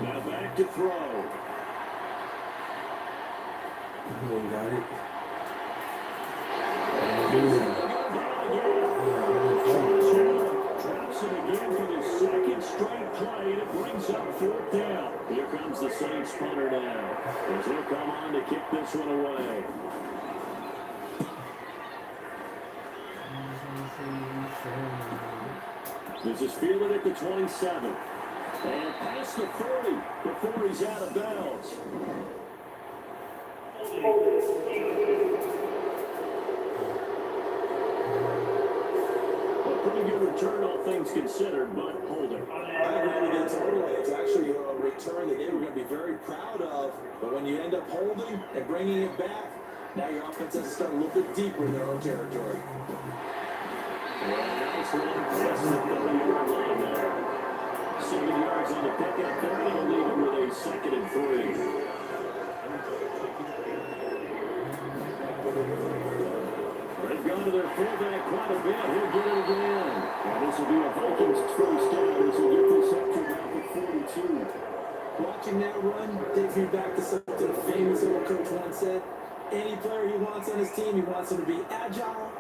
Now back to throw. Got it. Drops it again for the 2nd straight play, and it brings up 4th down. Here comes the Saints punter now, as he'll come on to kick this one away. This is fielded at the 27. And past the 40 before he's out of bounds. A pretty good return, all things considered, but holding. I agree with you totally. It's actually a return that they were going to be very proud of. But when you end up holding and bringing it back, now your offense has to start a little bit deeper in their own territory. Nice run past the 30-yard line there. 7 yards on the pickup. They're going to leave it with a 2nd and 3. They've gone to their fullback quite a bit. He'll get it again. And this will be a Vikings first down. This will get this up to about the 42. Watching that run takes me back to something famous old coach once said. Any player he wants on his team, he wants him to be agile,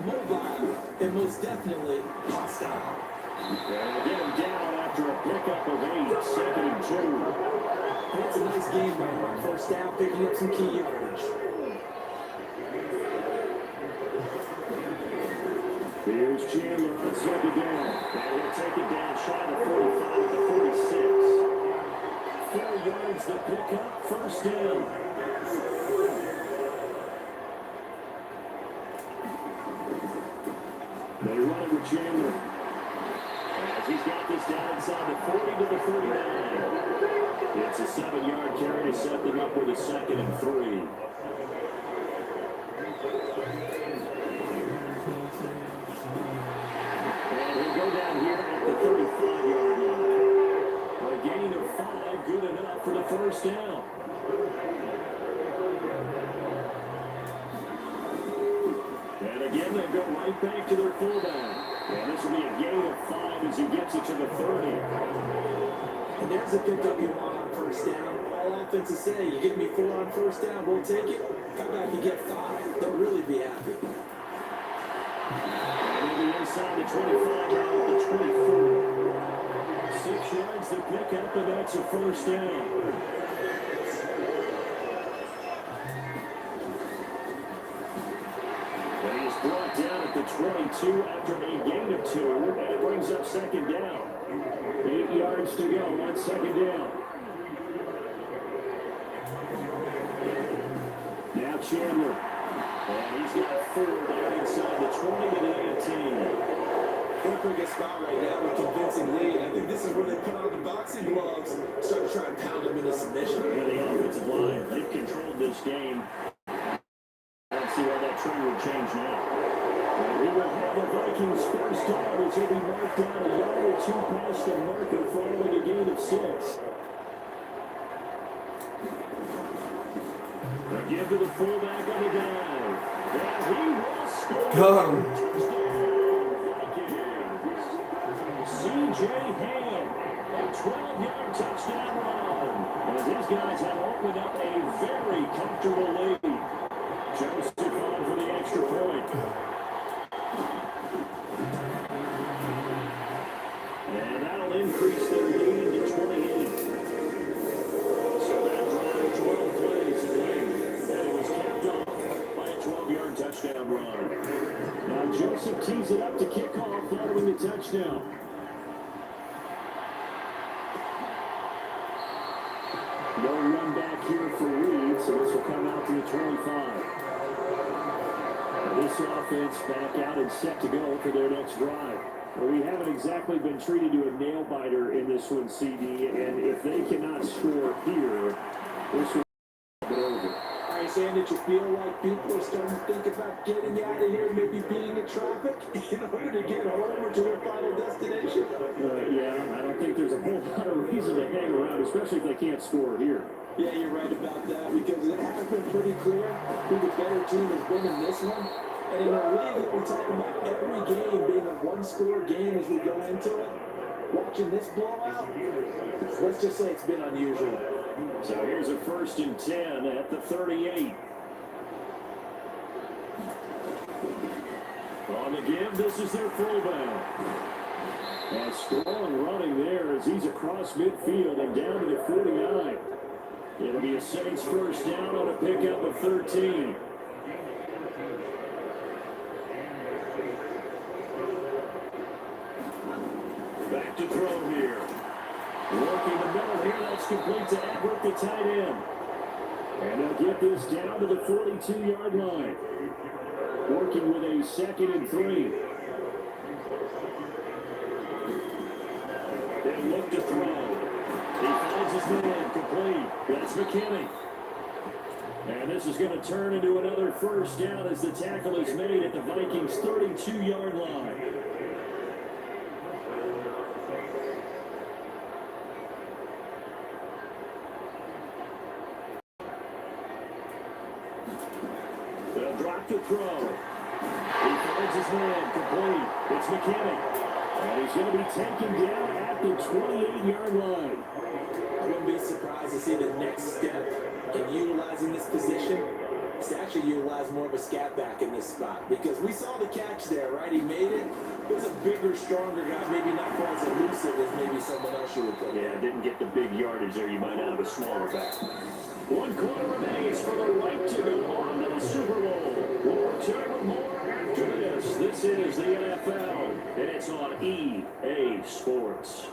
mobile, and most definitely hostile. And get him down after a pickup of 8, 2nd and 2. That's a nice game by him. First down, picking up some key yardage. Here's Chandler on second down. And he'll take it down shy of 45 to 46. 4 yards to pick up, first down. They run it with Chandler. As he's got this down inside the 40 to the 39. It's a 7-yard carry to set them up with a 2nd and 3. And he'll go down here at the 35-yard line. A gain of 5, good enough for the first down. And again, they go right back to their fullback. And this will be a gain of 5 as he gets it to the 30. And there's a pickup you want on first down. All offenses say, you give me 4 on first down, we'll take it. Come back and get 5. They'll really be happy. And he'll be inside the 25, now at the 24. 6 yards to pick up, and that's a first down. And he's brought down at the 22 after a gain of 2, and it brings up 2nd down. 8 yards to go on 2nd down. Now Chandler. And he's got 4 down inside the 20 to the 18. They're in a spot right now with convincing lead. I think this is where they put on the boxing gloves, start to try and pound them into submission. And the offensive line, they've controlled this game. Let's see how that trend will change now. And we will have the Vikings first down as he'll be marked down a yard or 2 past the marker following a gain of 6. Give to the fullback on the dive. And he will score. Got him. C.J. Ham, a 12-yard touchdown run. As these guys have opened up a very comfortable lead. Joseph on for the extra point. And that'll increase their lead to 28. So that drive 12 plays in length. And it was capped off by a 12-yard touchdown run. Now Joseph tees it up to kick off following the touchdown. No run back here for Reed, so this will come out to the 25. This offense back out and set to go for their next drive. Well, we haven't exactly been treated to a nail-biter in this one, CD, and if they cannot score here, this will be over. Are you saying that you feel like people are starting to think about getting out of here, maybe being in traffic in order to get home or to their final destination? Yeah, I don't think there's a whole lot of reason to hang around, especially if they can't score here. Yeah, you're right about that, because it has been pretty clear who the better team has been in this one. And in a league that we talk about every game being a one-score game as we go into it, watching this blowout, let's just say it's been unusual. So here's a 1st and 10 at the 38. On the give, this is their fullback. And strong running there as he's across midfield and down to the 49. It'll be a Saints first down on a pickup of 13. Back to throw here. Working the middle here, that's complete to Edward, the tight end. And they'll get this down to the 42-yard line. Working with a 2nd and 3. They look to throw. He finds his man complete. That's McKinney. And this is going to turn into another first down as the tackle is made at the Vikings' 32-yard line. They'll drop the throw. He finds his man complete. It's McKinney. And he's going to be taken down at the 28-yard line. I wouldn't be surprised to see the next step in utilizing this position. It's actually utilize more of a scat back in this spot, because we saw the catch there, right? He made it. It was a bigger, stronger guy, maybe not quite as elusive as maybe someone else you would put. Yeah, didn't get the big yardage there. You might have a smaller back. 1 quarter remains for the right to go on to the Super Bowl. We'll return with more after this. This This is the NFL, and it's on EA Sports.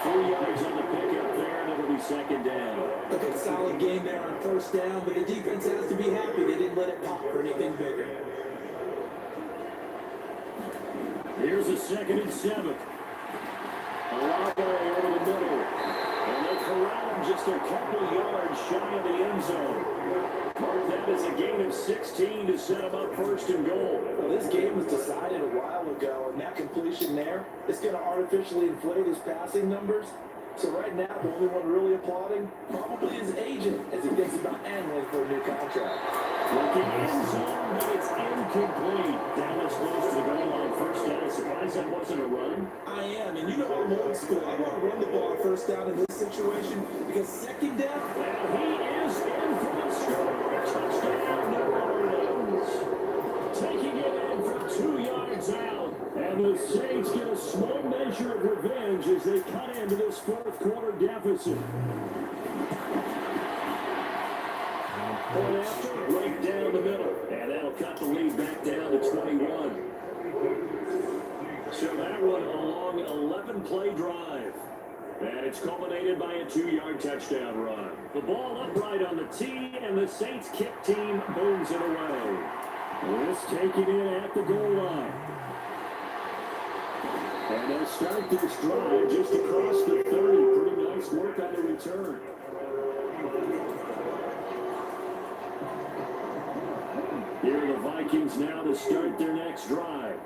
Yards on the pickup there, and it'll be second down. Okay, solid game there on first down, but the defense has to be happy they didn't let it pop for anything bigger. Here's a 2nd and 7. Olave over the middle. And they corral him just a couple yards shy of the end zone. Mark that as a gain of 16 to set him up 1st and goal. Well, this game was decided a while ago, and that completion there is going to artificially inflate his passing numbers. So right now, the only one really applauding probably his agent as he thinks about angling for a new contract. Looking in zone, but it's incomplete. Dallas goes to the goal line 1st down. Surprised that wasn't a run. I am, and you know I'm old school. I want to run the ball on 1st down in this situation because 2nd down. Well, he is in for the score. Touchdown, New Orleans. Taking it in for 2 yards out. And the Saints get a small measure of revenge as they cut into this 4th quarter deficit. Point after, right down the middle. And that'll cut the lead back down to 21. So that one a long 11-play drive. And it's culminated by a 2-yard touchdown run. The ball upright on the tee, and the Saints kick team booms it away. This taking it at the goal line. And they'll start this drive just across the 30. Pretty nice work on the return. Here are the Vikings now to start their next drive.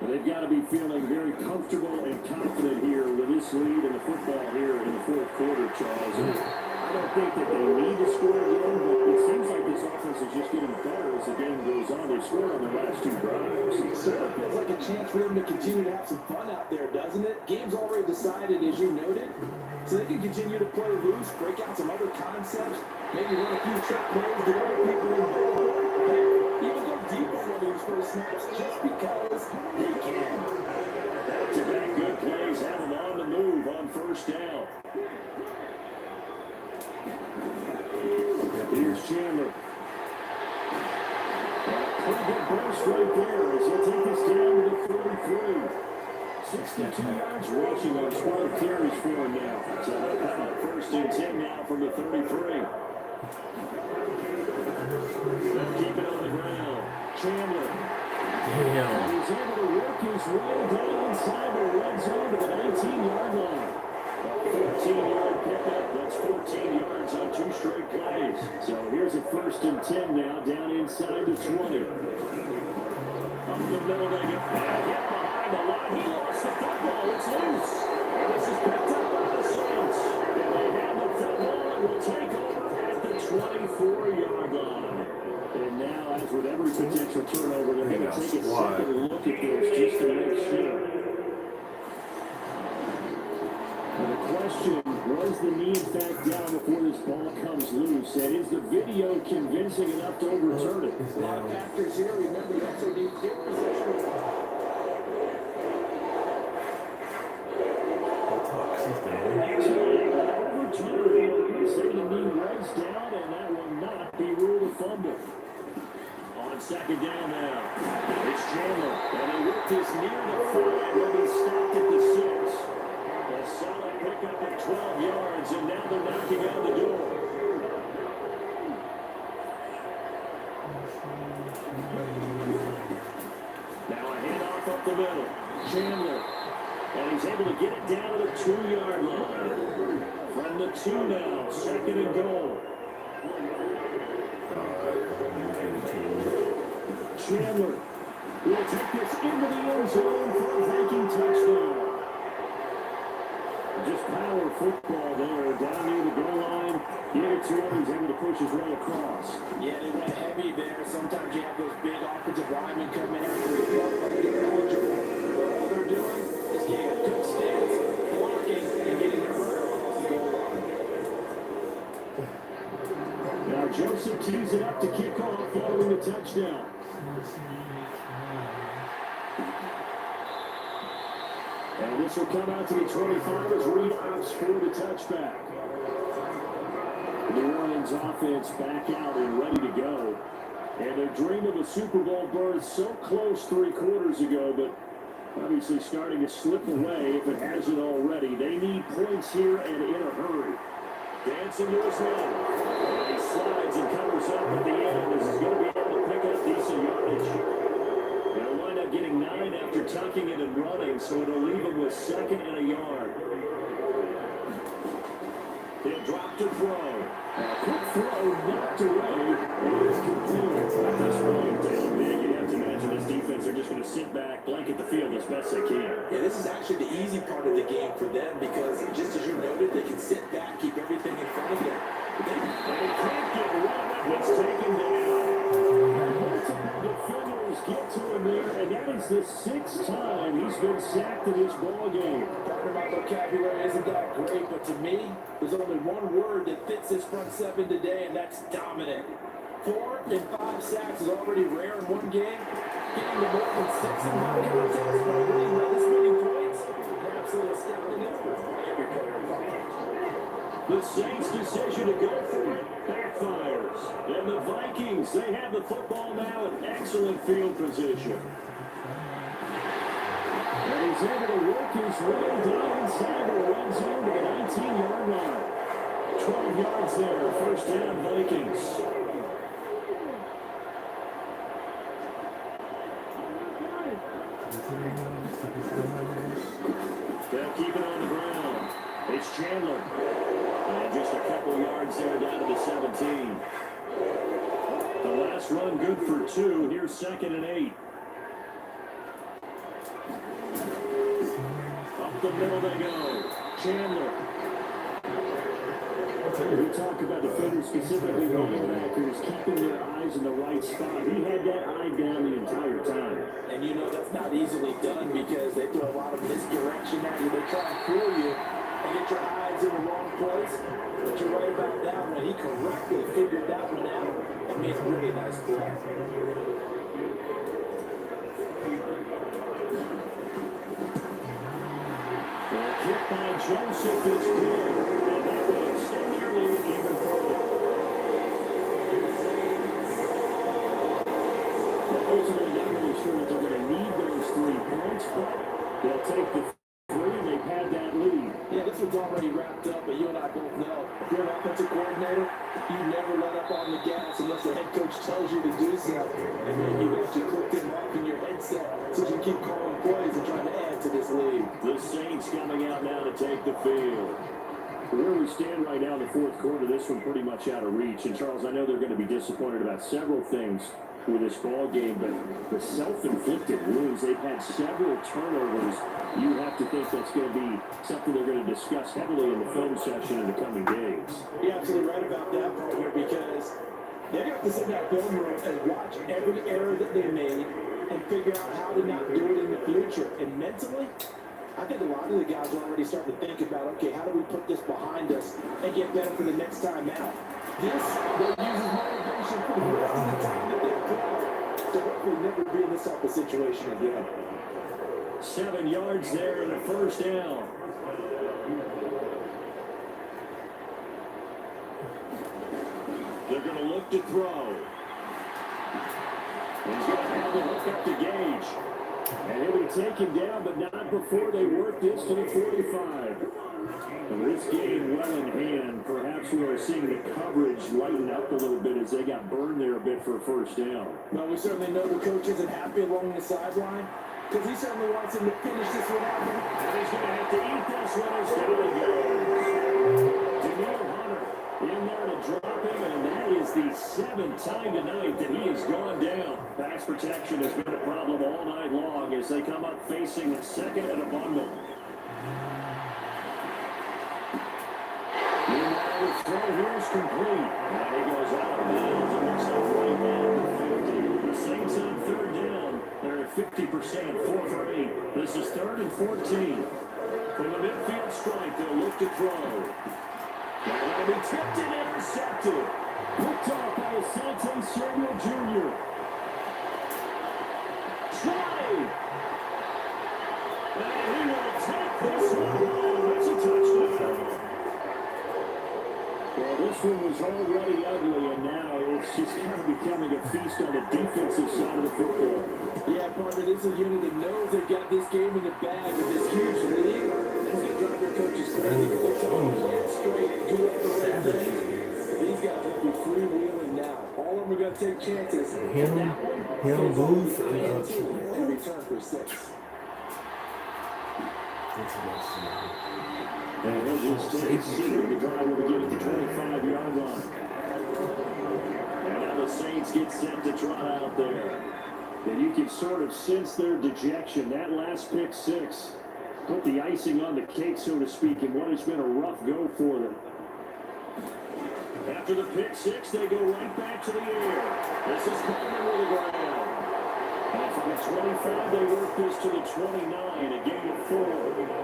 They've got to be feeling very comfortable and confident here with this lead in the football here in the 4th quarter, Charles. And I don't think that they need to score again, but it seems like this offense is just getting better as the game goes on. They've scored on their last 2 drives. It certainly feels like a chance for them to continue to have some fun out there, doesn't it? Game's already decided, as you noted, so they can continue to play loose, break out some other concepts, maybe run a few trick plays, get other people involved. Even go deep on one of these first snaps just because they can. Back-to-back good plays have them on the move on 1st down. Here's Chandler. Pretty good burst right there as he'll take this down to the 33. 62 yards rushing on 12 carries for him now. So they'll have a 1st and 10 now from the 33. They'll keep it on the ground. Chandler. Damn. He's able to work his way down inside the red zone to the 19-yard line. A 14-yard pickup. That's 14 yards on 2 straight plays. So here's a 1st and 10 now down inside the 20. Up the middle they go. And get behind the line. He lost the football. It's loose. And this is picked up by the Saints. And they have the football and will take over at the 24-yard line. And now, as with every potential turnover, they're going to take a second look at this just to make sure. And the question, was the knee in fact down before this ball comes loose? And is the video convincing enough to overturn it? A lot of factors here. Remember, you also need field position. They say the knee was down, and that will not be ruled a fumble. On 2nd down now, it's Chandler, and he whipped his near the 5, will be stopped at the 6. A solid pickup of 12 yards, and now they're knocking on the door. Now a handoff up the middle. Chandler, and he's able to get it down to the 2-yard line. From the 2 now, 2nd and goal. Chandler will take this into the end zone for a Viking touchdown. Just power football there, down near the goal line. Get it to him, he's able to push his way across. Yeah, they went heavy there. Sometimes you have those big offensive linemen come in after the club, but they're eligible. All they're doing is getting a good stance, blocking, and getting their runner across the goal line. Now Joseph tees it up to kick off following the touchdown. And this will come out to the 25 as Reed opts for the touchback. New Orleans offense back out and ready to go. And their dream of a Super Bowl berth so close 3 quarters ago, but obviously starting to slip away if it hasn't already. They need points here and in a hurry. Dancing to his man. And he slides and covers up at the end. This is going to be able to pick up decent yardage. They'll wind up getting 9 after tucking it and running, so it'll leave him with 2nd and a yard. He'll drop to throw. A quick throw knocked away. It is complete. At this point, Taylor Big, you have to imagine this defense are just going to sit back, blanket the field as best they can. Yeah, this is actually the easy part of the game for them because, just as you noted, they can sit back, keep everything in front of them. They can't get rid of it. It's taken down. Multiple defenders get to him there, and that is the 6th time he's been sacked in this ball game. Talking about vocabulary isn't that great, but to me, there's only one word that fits this front 7 today, and that's dominant. 4 and 5 sacks is already rare in one game. Getting to more than 6 in one contest by winning by this many points, absolutely astounding effort by every player involved. The Saints' decision to go for it backfires. And the Vikings, they have the football now in excellent field position. And he's able to work his way down inside the red zone to the 19-yard line. 12 yards there, first down, Vikings. They'll keep it on the ground. It's Chandler. And just a couple yards there down to the 17. The last run good for 2. Here's 2nd and 8. Up the middle they go. Chandler. We talk about defenders, specifically linebackers, keeping their eyes in the right spot. He had that eye down the entire time. And you know that's not easily done because they throw a lot of misdirection at you. They try and fool you and get your eyes in the wrong place. But you're right about that one. He correctly figured that one out and made a really nice play. Hit by Joseph is good. And that will extend their lead even further. Ultimately, not really sure that they're going to need those 3 points, but they'll take the 3, and they've had that lead. Yeah, this one's already wrapped up, but you and I both know if you're an offensive coordinator, you never let up on the gas unless the head coach tells you to do so. And then you actually click them off in your headset so you can keep calling plays and trying to add to this lead. The Saints coming out now to take the field. Where we stand right now in the 4th quarter, this one pretty much out of reach. And Charles, I know they're going to be disappointed about several things with this ball game, but the self-inflicted wounds, they've had several turnovers. You have to think that's going to be something they're going to discuss heavily in the film session in the coming days. You're absolutely right about that part here because they're going to have to sit in that film room and watch every error that they made and figure out how to not do it in the future. And mentally, I think a lot of the guys are already starting to think about, okay, how do we put this behind us and get better for the next time out? This, they'll use as motivation for the rest of the time that they play. So hopefully never be in this type of situation again. 7 yards there and a first down. They're going to look to throw. He's going to have the hook up to Gage. And he'll be taken down, but not before they work this to the 45. And this game well in hand. Perhaps we are seeing the coverage lighten up a little bit as they got burned there a bit for a first down. Well, we certainly know the coach isn't happy along the sideline because he certainly wants him to finish this one out. And he's going to have to eat this one as down he goes. Danielle Hunter in there to drop him, and that is the 7th time tonight that he has gone down. Pass protection has been a problem all night long as they come up facing a 2nd and a bundle. Meanwhile, the throw here is complete. And he goes out of bounds and looks like right at the 50. The Saints on 3rd down. They're at 50%, 4 for 8. This is 3rd and 14. From the midfield strike, they'll look to throw. That'll be tipped and intercepted. Picked off by Asante Samuel Jr. Try. And he will take this one home. It's a touchdown. Well, This one was already ugly, and now it's just kind of becoming a feast on the defensive side of the football. Yeah, partner, this is a unit that knows they've got this game in the bag with this huge lead. It's going to drive their coaches crazy because they're telling them to straight, do all the right things. These guys will be freewheeling now. All of them are going to take chances. Him, Booth, and return for 6. And he'll just take Cedar. The drive will begin at the 25-yard line. And now the Saints get set to trot out there. And you can sort of sense their dejection. That last pick 6 put the icing on the cake, so to speak, in what has been a rough go for them. After the pick 6, they go right back to the air. This is Coleman with the ground. And from the 25, they work this to the 29, a gain of 4.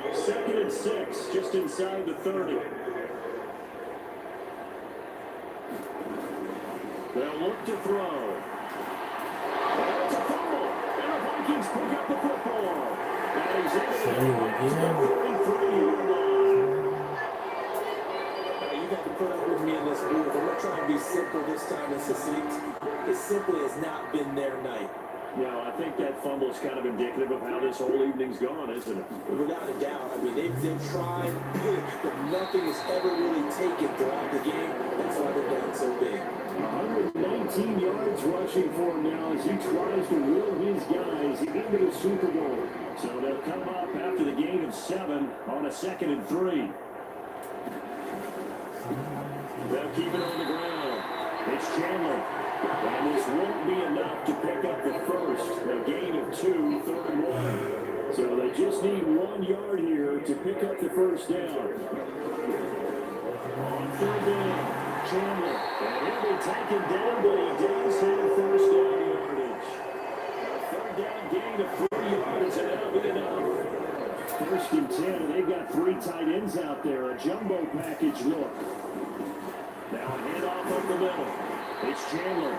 2nd and 6, just inside the 30. They'll look to throw. And it's a fumble. And the Vikings pick up the football. And he's in the 43-yard line. You got to put up with me in this booth. I'm going to try and be simple this time and succinct. It simply has not been their night. No, I think that fumble is kind of indicative of how this whole evening's gone, isn't it? Without a doubt. I mean, they've tried, but nothing has ever really taken throughout the game. That's why they're down so big. 119 yards rushing for him now as he tries to will his guys into the Super Bowl. So they'll come up after the gain of 7 on a 2nd and 3. They'll keep it on the ground. It's Chandler. And this won't be enough to pick up the first. A gain of 2, 3rd and 1. So they just need 1 yard here to pick up the first down. On 3rd down, Chandler. And he'll be taken down, but he does have first down yardage. A 3rd down gain of 3 yards, and that'll be enough. 1st and 10, they've got 3 tight ends out there. A jumbo package look. Now a handoff up the middle. It's Chandler.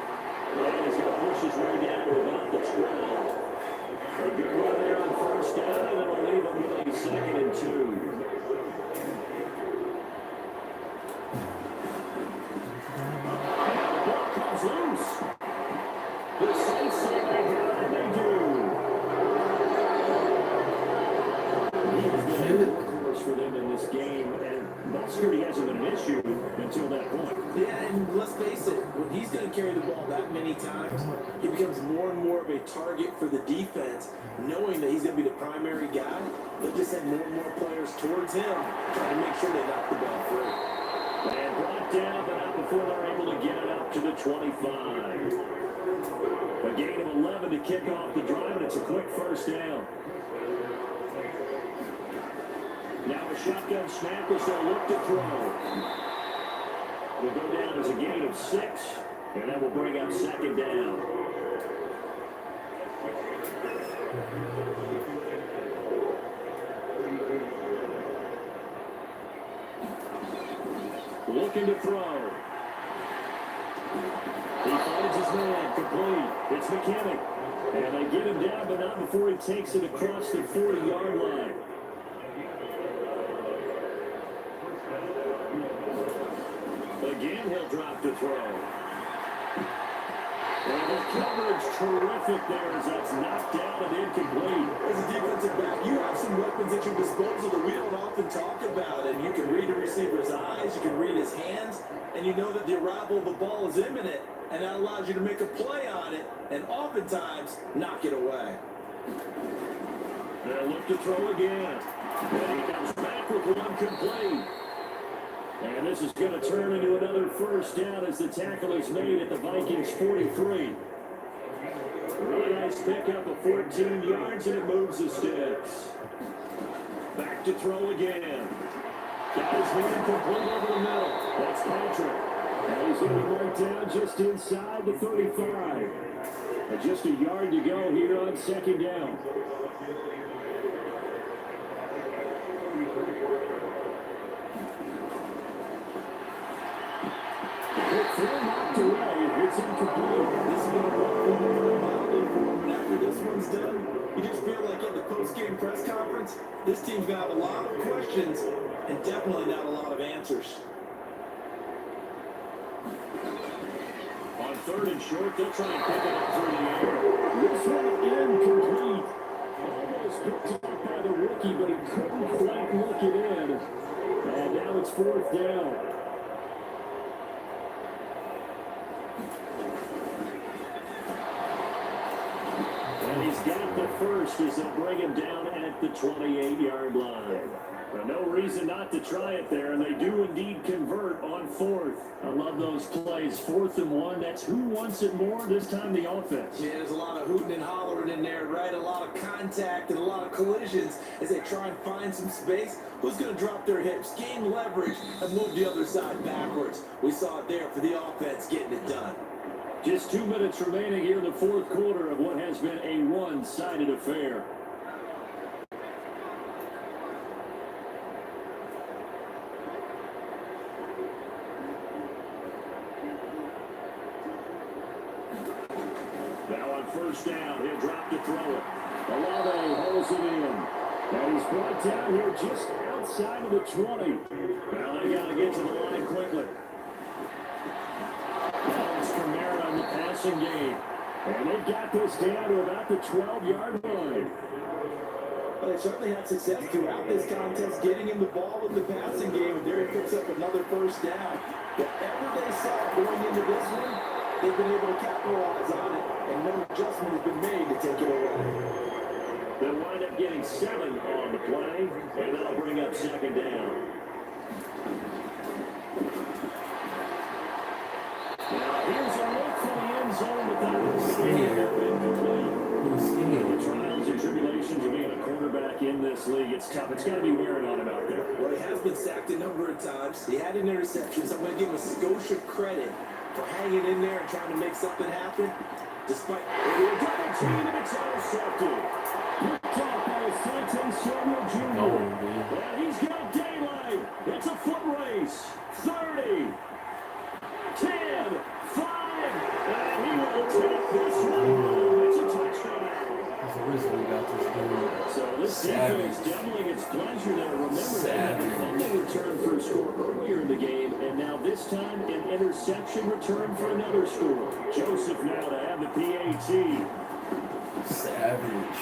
And he's going to push his way down to about the 12. A good run there on 1st down, and it'll leave him with a 2nd and 2. And the ball comes loose. The Saints say they got it, they do. He's been a workhorse for them in this game, and ball security hasn't been an issue until that point. Yeah, and let's face it, when he's going to carry the ball that many times, he becomes more and more of a target for the defense, knowing that he's going to be the primary guy. They'll just send more and more players towards him, trying to make sure they knock the ball free. And brought down, but not before they're able to get it up to the 25. A gain of 11 to kick off the drive, and it's a quick first down. Now a shotgun snap as they'll look to throw. Will go down as a gain of 6, and that will bring up 2nd down. Looking to throw. He finds his man, complete. It's McKinnon. And they get him down, but not before he takes it across the 40-yard line. Again, he'll drop to throw. And the coverage terrific there as that's knocked down and incomplete. As a defensive back, you have some weapons at your disposal that we don't often talk about. And you can read a receiver's eyes, you can read his hands, and you know that the arrival of the ball is imminent. And that allows you to make a play on it, and oftentimes knock it away. They'll look to throw again. And he comes back with one complete. And this is going to turn into another first down as the tackle is made at the Vikings 43. Really nice pickup of 14 yards, and it moves the sticks. Back to throw again. Got his hand complete over the middle. That's Patrick. And he's going to be right down just inside the 35. And just a yard to go here on 2nd down. Knocked away. It's incomplete. This is going to run for him, and after this one's done, you just feel like at the post-game press conference, this team's got a lot of questions, and definitely not a lot of answers. On 3rd and short, they'll try and pick it up through the air. This one incomplete. Almost picked up by the rookie, but he couldn't quite look it in. And now it's 4th down. And he's got the first as they'll bring him down at the 28-yard line. But no reason not to try it there, and they do indeed convert on 4th. I love those plays. 4th and 1, that's who wants it more, this time the offense. Yeah, there's a lot of hooting and hollering in there, right? A lot of contact and a lot of collisions as they try and find some space. Who's going to drop their hips, gain leverage, and move the other side backwards? We saw it there for the offense getting it done. Just 2 minutes remaining here in the 4th quarter of what has been a one-sided affair. Now on 1st down, he'll drop to throw it. Olave holds it in. And he's brought down here just outside of the 20. Well, they got to get to the line quickly. Now it's Kamara in the passing game. And they've got this down to about the 12-yard line. Well, they certainly had success throughout this contest, getting him the ball in the passing game, and there he picks up another 1st down. Whatever they saw going into this one, they've been able to capitalize on it, and no adjustment has been made to take it away. They'll wind up getting 7 on the play, and that'll bring up 2nd down. Now here's a look for the end zone, but that was incomplete. The trials and tribulations of being a quarterback in this league, it's tough. It's got to be wearing on him out there. Well, he has been sacked a number of times. He had an interception, so I'm going to give him a Scotia credit for hanging in there and trying to make something happen. Despite a double team, and it's intercepted. Picked off by Sante Samuel Jr. And he's got daylight. It's a foot race. 30, 10, 5, and he will take this one. It's a touchdown. So this defense doubling its pleasure there. Remember, they had a fumble return for a score earlier in the game, and now this time an interception return for another score. Joseph now to have the PAT. Savage.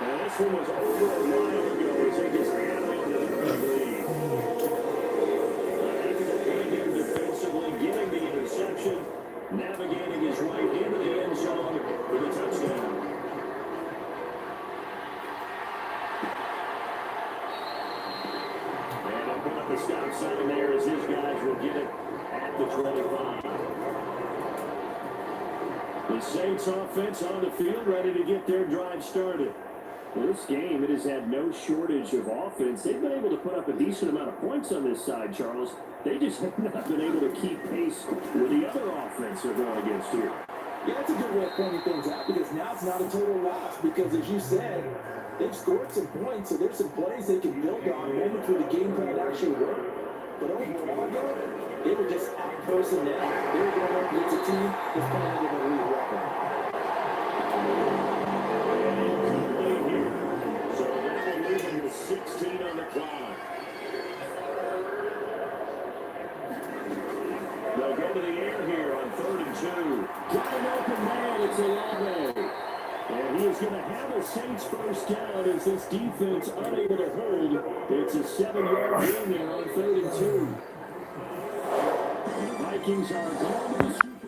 And this one was over a while ago as they just added to the lead. Again, defensively getting the interception, navigating his way into the end zone for the touchdown. And they'll put up the stop sign there as his guys will get it at the 25. The Saints offense on the field, ready to get their drive started. Well, this game, it has had no shortage of offense. They've been able to put up a decent amount of points on this side, Charles. They just have not been able to keep pace with the other offense they're going against here. Yeah, that's a good way of pointing things out, because now it's not a total loss, because as you said, they've scored some points, so there's some plays they can build on, moments where the game plan actually worked. But overall, though, they were just out personnel. They were going up against a team that's playing under the league record. So that will leave him with 16 on the clock. They'll go to the air here on 3rd and 2. Got an open man, it's Olave. And he is going to have a Saints 1st down as this defense unable to hold. It's a 7-yard gain there on 3rd and 2. The Vikings are going to the Super